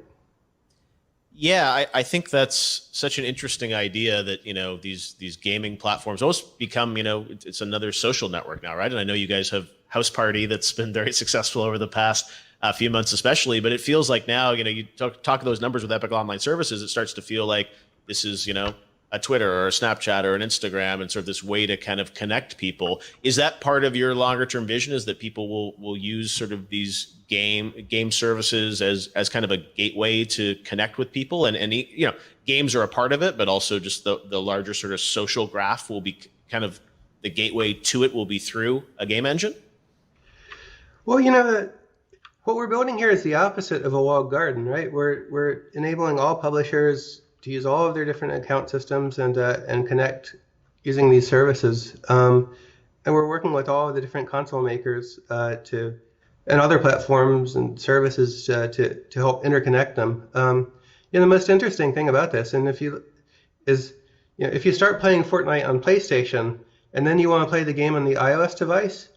Yeah, I think that's such an interesting idea that, these gaming platforms almost become, it's another social network now, right? And I know you guys have House Party that's been very successful over the past few months especially, but it feels like now, you talk those numbers with Epic Online Services, it starts to feel like this is, a Twitter or a Snapchat or an Instagram and sort of this way to kind of connect people. Is that part of your longer term vision, is that people will use sort of these game services as kind of a gateway to connect with people, and games are a part of it, but also just the larger sort of social graph will be kind of the gateway to it will be through a game engine? Well, what we're building here is the opposite of a walled garden, right? We're enabling all publishers to use all of their different account systems and connect using these services. And we're working with all of the different console makers and other platforms and services to help interconnect them. The most interesting thing about this, and if you start playing Fortnite on PlayStation and then you want to play the game on the iOS device,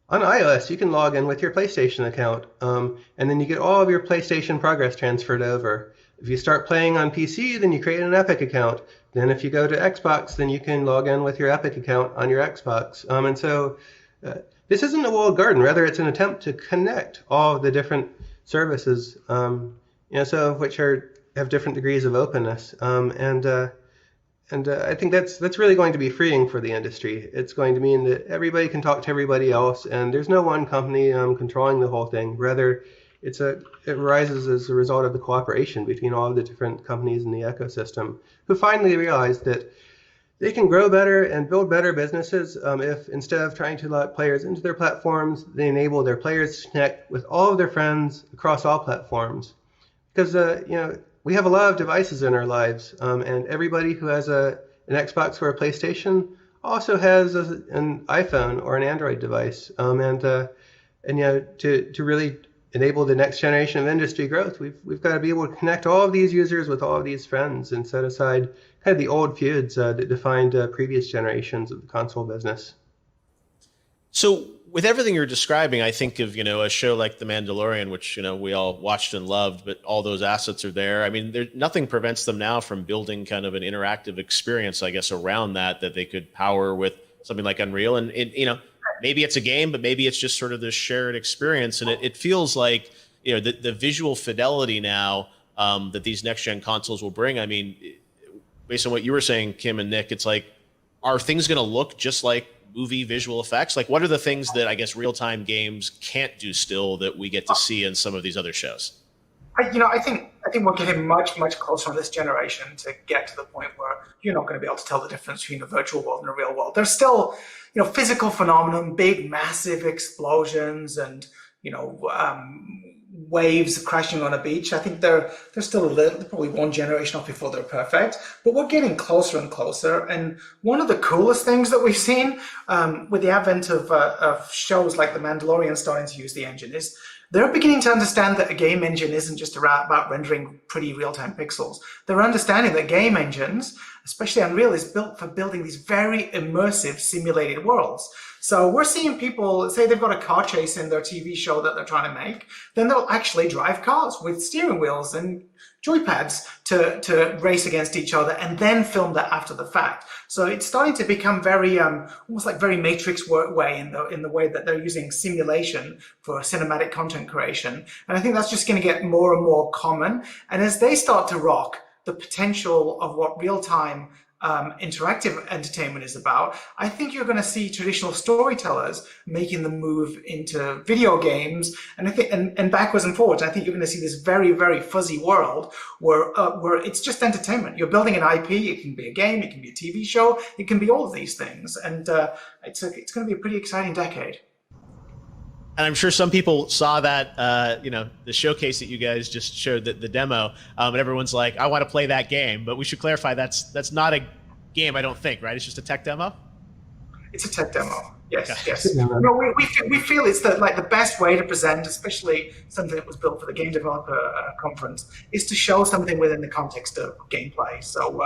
on iOS you can log in with your PlayStation account, and then you get all of your PlayStation progress transferred over. If you start playing on PC, then you create an Epic account. Then if you go to Xbox, then you can log in with your Epic account on your Xbox. And so this isn't a walled garden. Rather, it's an attempt to connect all of the different services, some of which have different degrees of openness. And I think that's really going to be freeing for the industry. It's going to mean that everybody can talk to everybody else, and there's no one company controlling the whole thing. Rather, it arises as a result of the cooperation between all of the different companies in the ecosystem, who finally realize that they can grow better and build better businesses if, instead of trying to let players into their platforms, they enable their players to connect with all of their friends across all platforms. Because we have a lot of devices in our lives, and everybody who has an Xbox or a PlayStation also has an iPhone or an Android device, to really enable the next generation of industry growth, we've got to be able to connect all of these users with all of these friends and set aside kind of the old feuds that defined previous generations of the console business. So with everything you're describing, I think of, a show like The Mandalorian, which, we all watched and loved, but all those assets are there. I mean, nothing prevents them now from building kind of an interactive experience, I guess, around that they could power with something like Unreal. And, maybe it's a game, but maybe it's just sort of this shared experience. And it feels like, the visual fidelity now that these next-gen consoles will bring. I mean, based on what you were saying, Kim and Nick, it's like, are things going to look just like movie visual effects? Like, what are the things that I guess real-time games can't do still that we get to see in some of these other shows? I think we're getting much closer on this generation to get to the point where you're not going to be able to tell the difference between a virtual world and a real world. There's still, physical phenomenon, big, massive explosions, and waves crashing on a beach. I think they're still probably one generation off before they're perfect, but we're getting closer and closer. And one of the coolest things that we've seen with the advent of shows like The Mandalorian starting to use the engine is they're beginning to understand that a game engine isn't just about rendering pretty real-time pixels. They're understanding that game engines, especially Unreal, is built for building these very immersive simulated worlds. So we're seeing people say they've got a car chase in their TV show that they're trying to make, then they'll actually drive cars with steering wheels and joypads to race against each other and then film that after the fact. So it's starting to become very almost like very Matrix way in the way that they're using simulation for cinematic content creation. And I think that's just going to get more and more common. And as they start to rock the potential of what real-time interactive entertainment is about, I think you're going to see traditional storytellers making the move into video games, and I think and backwards and forwards. I think you're going to see this very, very fuzzy world where it's just entertainment. You're building an IP. It can be a game. It can be a TV show. It can be all of these things, and it's going to be a pretty exciting decade. And I'm sure some people saw that, the showcase that you guys just showed, the demo, and everyone's like, I want to play that game. But we should clarify that's not a game, I don't think, right? It's just a tech demo? It's a tech demo. Yes, okay. Yes. We feel it's the best way to present, especially something that was built for the Game Developer Conference, is to show something within the context of gameplay. So,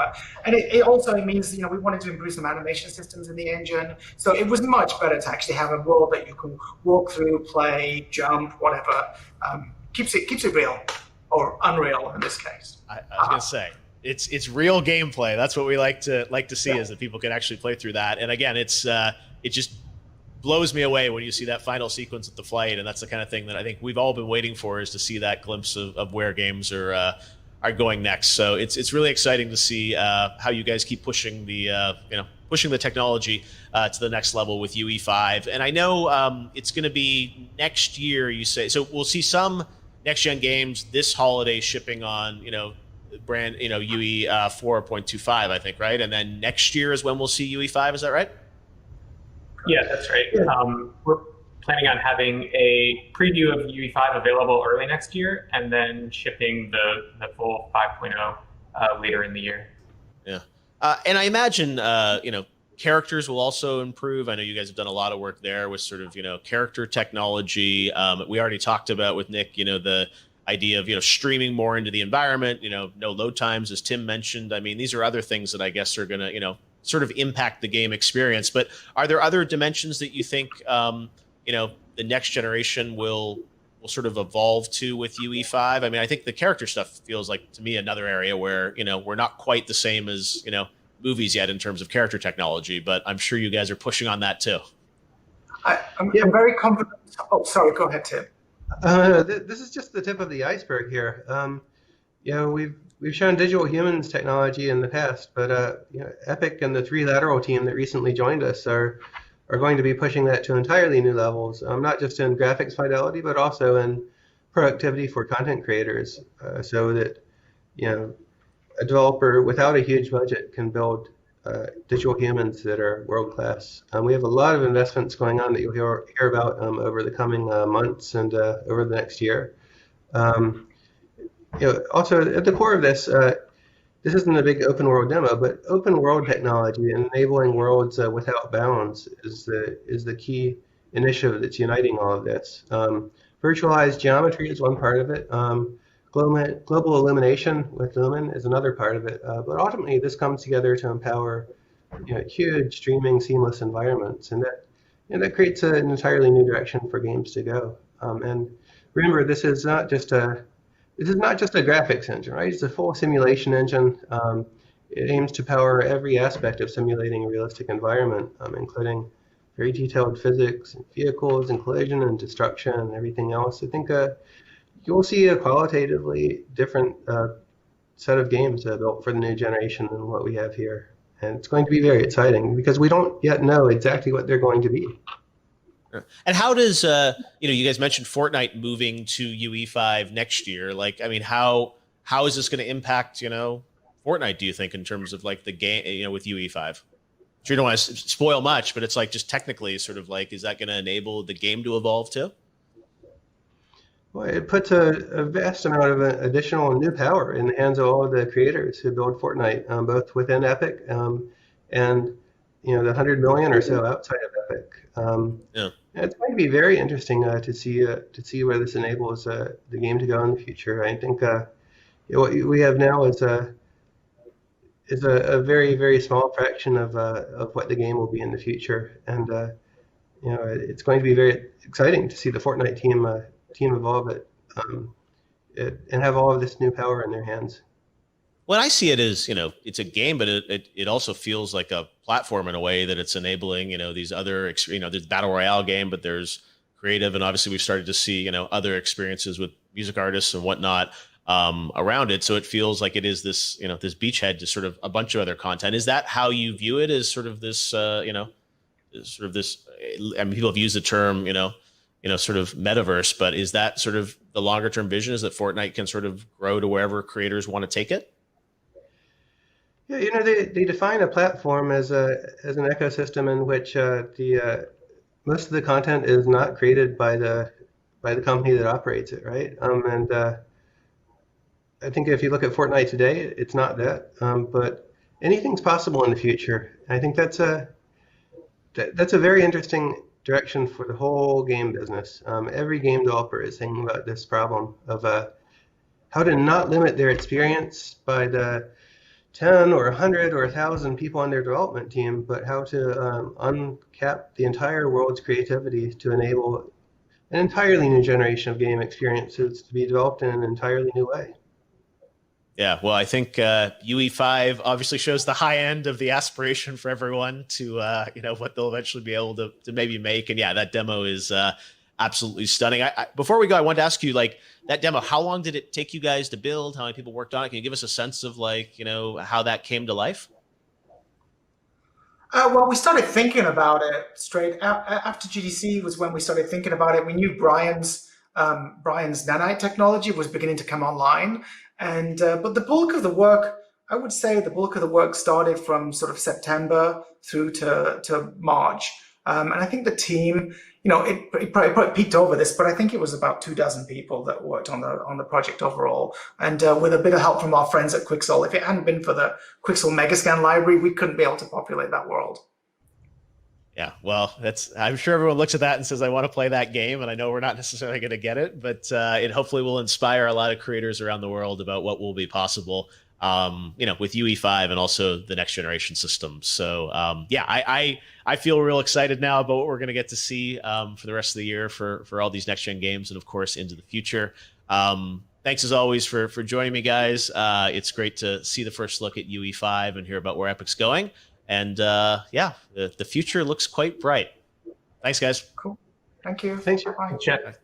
and it also means, we wanted to improve some animation systems in the engine. So it was much better to actually have a world that you can walk through, play, jump, whatever. Keeps it real, or unreal in this case. I was going to say. It's real gameplay. That's what we like to see, is that people can actually play through that. And again, it just blows me away when you see that final sequence at the flight, and that's the kind of thing that I think we've all been waiting for, is to see that glimpse of where games are going next. So it's really exciting to see how you guys keep pushing the technology to the next level with UE5. And I know it's going to be next year, you say. So we'll see some next gen games this holiday shipping on brand UE 4.25, I think, right? And then next year is when we'll see UE5. Is that right? Yeah, that's right. We're planning on having a preview of UE5 available early next year, and then shipping the full 5.0 later in the year. Yeah, and I imagine characters will also improve. I know you guys have done a lot of work there with sort of character technology. We already talked about with Nick, the idea of streaming more into the environment. No load times, as Tim mentioned. I mean, these are other things that I guess are going to sort of impact the game experience. But are there other dimensions that you think the next generation will sort of evolve to with UE5? I mean, I think the character stuff feels like, to me, another area where we're not quite the same as movies yet in terms of character technology, but I'm sure you guys are pushing on that too. I'm very confident. Oh, sorry, go ahead, Tim. This is just the tip of the iceberg here. We've shown digital humans technology in the past, but Epic and the 3 Lateral team that recently joined us are going to be pushing that to entirely new levels, not just in graphics fidelity, but also in productivity for content creators, so that a developer without a huge budget can build digital humans that are world class. We have a lot of investments going on that you'll hear about over the coming months and over the next year. Also at the core of this, this isn't a big open world demo, but open world technology and enabling worlds without bounds is the key initiative that's uniting all of this. Virtualized geometry is one part of it. Global illumination with Lumen is another part of it. But ultimately, this comes together to empower huge streaming seamless environments, and that creates an entirely new direction for games to go. And remember, this is not just a graphics engine, right? It's a full simulation engine. It aims to power every aspect of simulating a realistic environment, including very detailed physics, and vehicles, and collision and destruction, and everything else. I think you'll see a qualitatively different set of games built for the new generation than what we have here. And it's going to be very exciting because we don't yet know exactly what they're going to be. And how does you guys mentioned Fortnite moving to UE5 next year? Like, I mean, how is this going to impact Fortnite? Do you think in terms of like the game, with UE5? Sure, you don't want to spoil much, but it's like just technically, sort of like, is that going to enable the game to evolve too? Well, it puts a vast amount of additional new power in the hands of all of the creators who build Fortnite, both within Epic and the 100 million or so outside of Epic. Yeah. It's going to be very interesting to see where this enables the game to go in the future. I think what we have now is a very, very small fraction of what the game will be in the future, and it's going to be very exciting to see the Fortnite team evolve it and have all of this new power in their hands. When I see it as, it's a game, but it also feels like a platform in a way that it's enabling, these other, there's battle royale game, but there's creative, and obviously we've started to see, other experiences with music artists and whatnot around it. So it feels like it is this, this beachhead to sort of a bunch of other content. Is that how you view it? As sort of this, sort of this? I mean, people have used the term, sort of metaverse, but is that sort of the longer term vision? Is that Fortnite can sort of grow to wherever creators want to take it? Yeah, they define a platform as an ecosystem in which most of the content is not created by the company that operates it, right? And I think if you look at Fortnite today, it's not that, but anything's possible in the future. I think that's a very interesting direction for the whole game business. Every game developer is thinking about this problem of how to not limit their experience by the 10 or 100 or 1,000 people on their development team, but how to uncap the entire world's creativity to enable an entirely new generation of game experiences to be developed in an entirely new way. Yeah, well, I think UE5 obviously shows the high end of the aspiration for everyone to, what they'll eventually be able to maybe make. And yeah, that demo is absolutely stunning. Before we go, I wanted to ask you, like, that demo, how long did it take you guys to build? How many people worked on it? Can you give us a sense of, like, how that came to life? Well, we started thinking about it straight after GDC was when we started thinking about it. We knew Brian's nanite technology was beginning to come online, and but the bulk of the work, I would say, the bulk of the work started from sort of September through to March. And I think the team, it probably peaked over this, but I think it was about 24 people that worked on the project overall. And with a bit of help from our friends at Quixel, if it hadn't been for the Quixel Megascan library, we couldn't be able to populate that world. Yeah, well, I'm sure everyone looks at that and says, I want to play that game. And I know we're not necessarily going to get it, but it hopefully will inspire a lot of creators around the world about what will be possible, with UE5 and also the next generation systems. So, I feel real excited now about what we're going to get to see for the rest of the year for all these next gen games and, of course, into the future. Thanks, as always, for joining me, guys. It's great to see the first look at UE5 and hear about where Epic's going. And the future looks quite bright. Thanks, guys. Cool. Thank you. Thanks. Bye. Chat.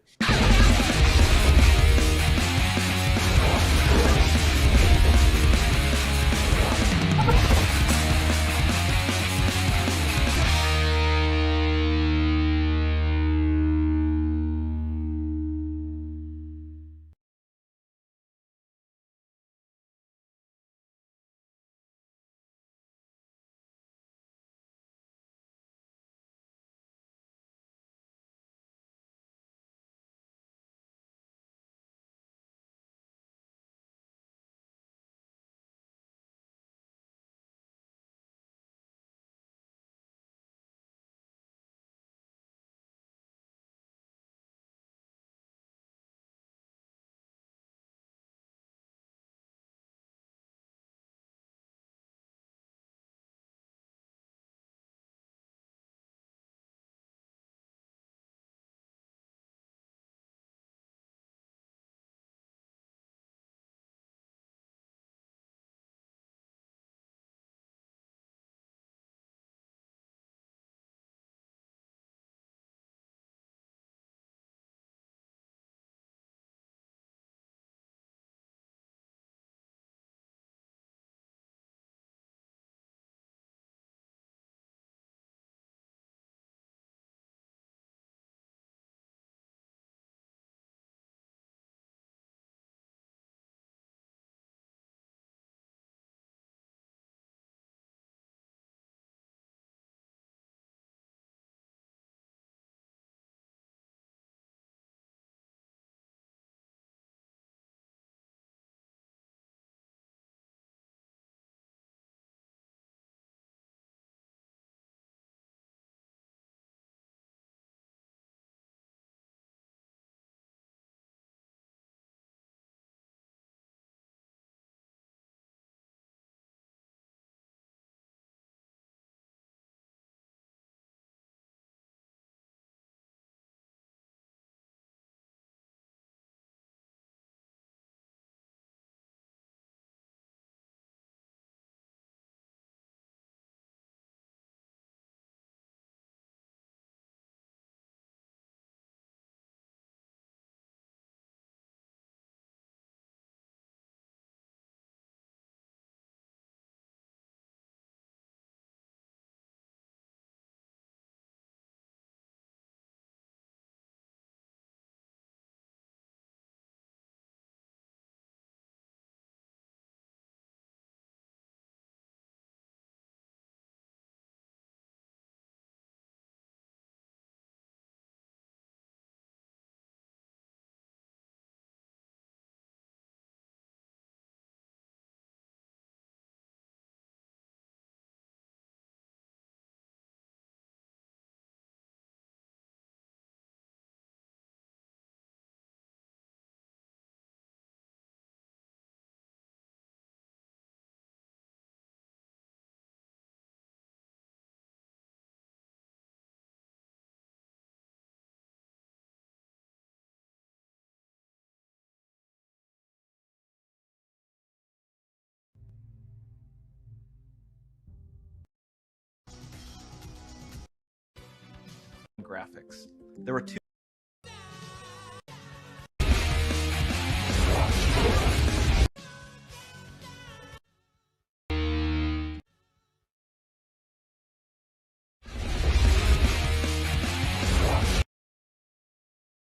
graphics. There were two.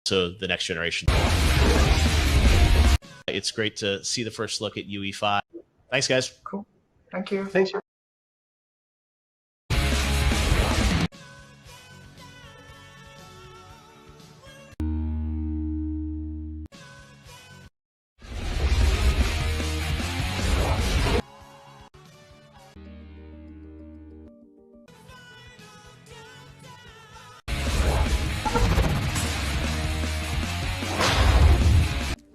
So the next generation. It's great to see the first look at UE5. Thanks, guys. Cool. Thank you. Thanks.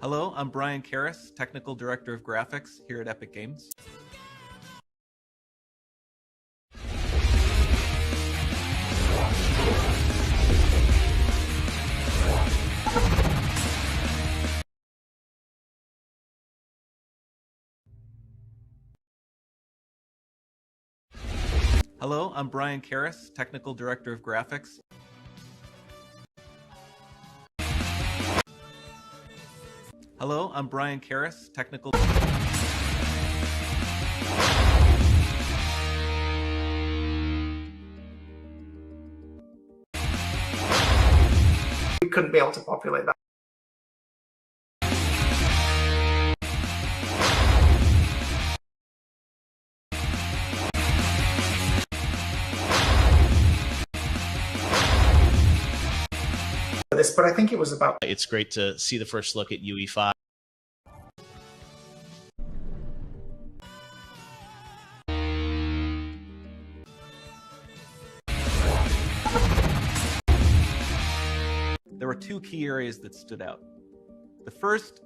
Hello, I'm Brian Karras, Technical Director of Graphics here at Epic Games. Hello, I'm Brian Karras, Technical Director of Graphics. Hello, I'm Brian Karras, Technical... We couldn't be able to populate that. But I think it was about... It's great to see the first look at UE5. There were two key areas that stood out. The first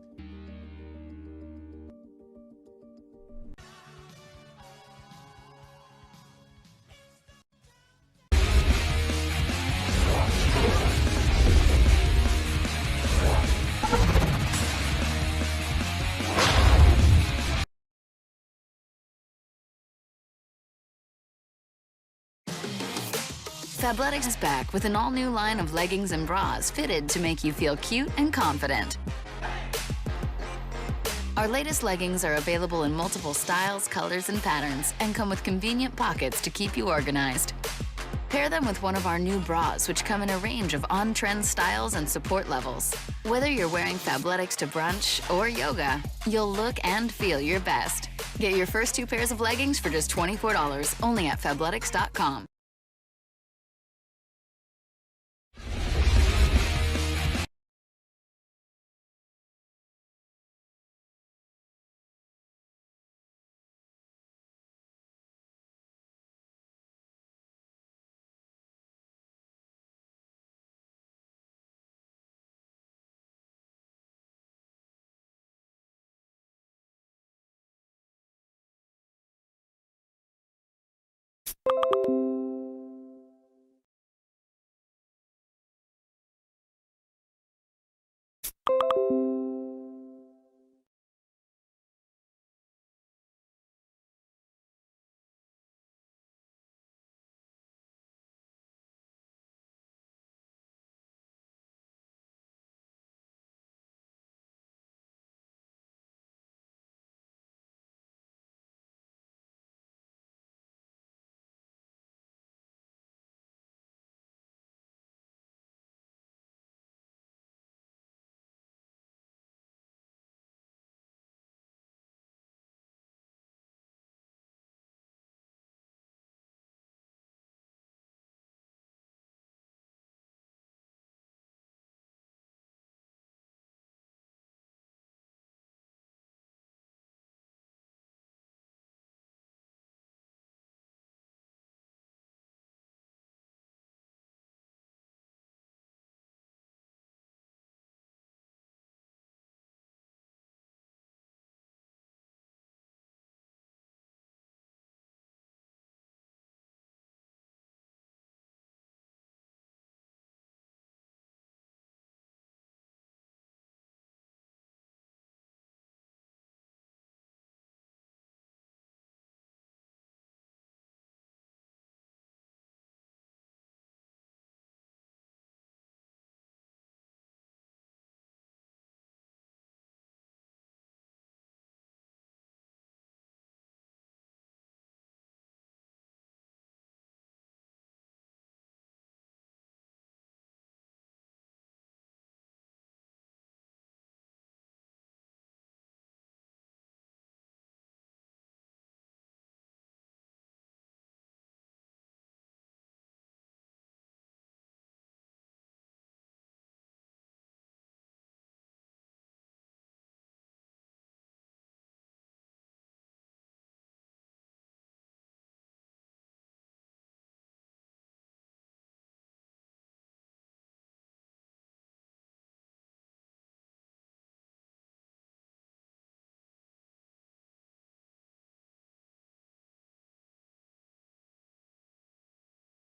Fabletics is back with an all-new line of leggings and bras fitted to make you feel cute and confident. Our latest leggings are available in multiple styles, colors, and patterns, and come with convenient pockets to keep you organized. Pair them with one of our new bras, which come in a range of on-trend styles and support levels. Whether you're wearing Fabletics to brunch or yoga, you'll look and feel your best. Get your first 2 pairs of leggings for just $24, only at Fabletics.com.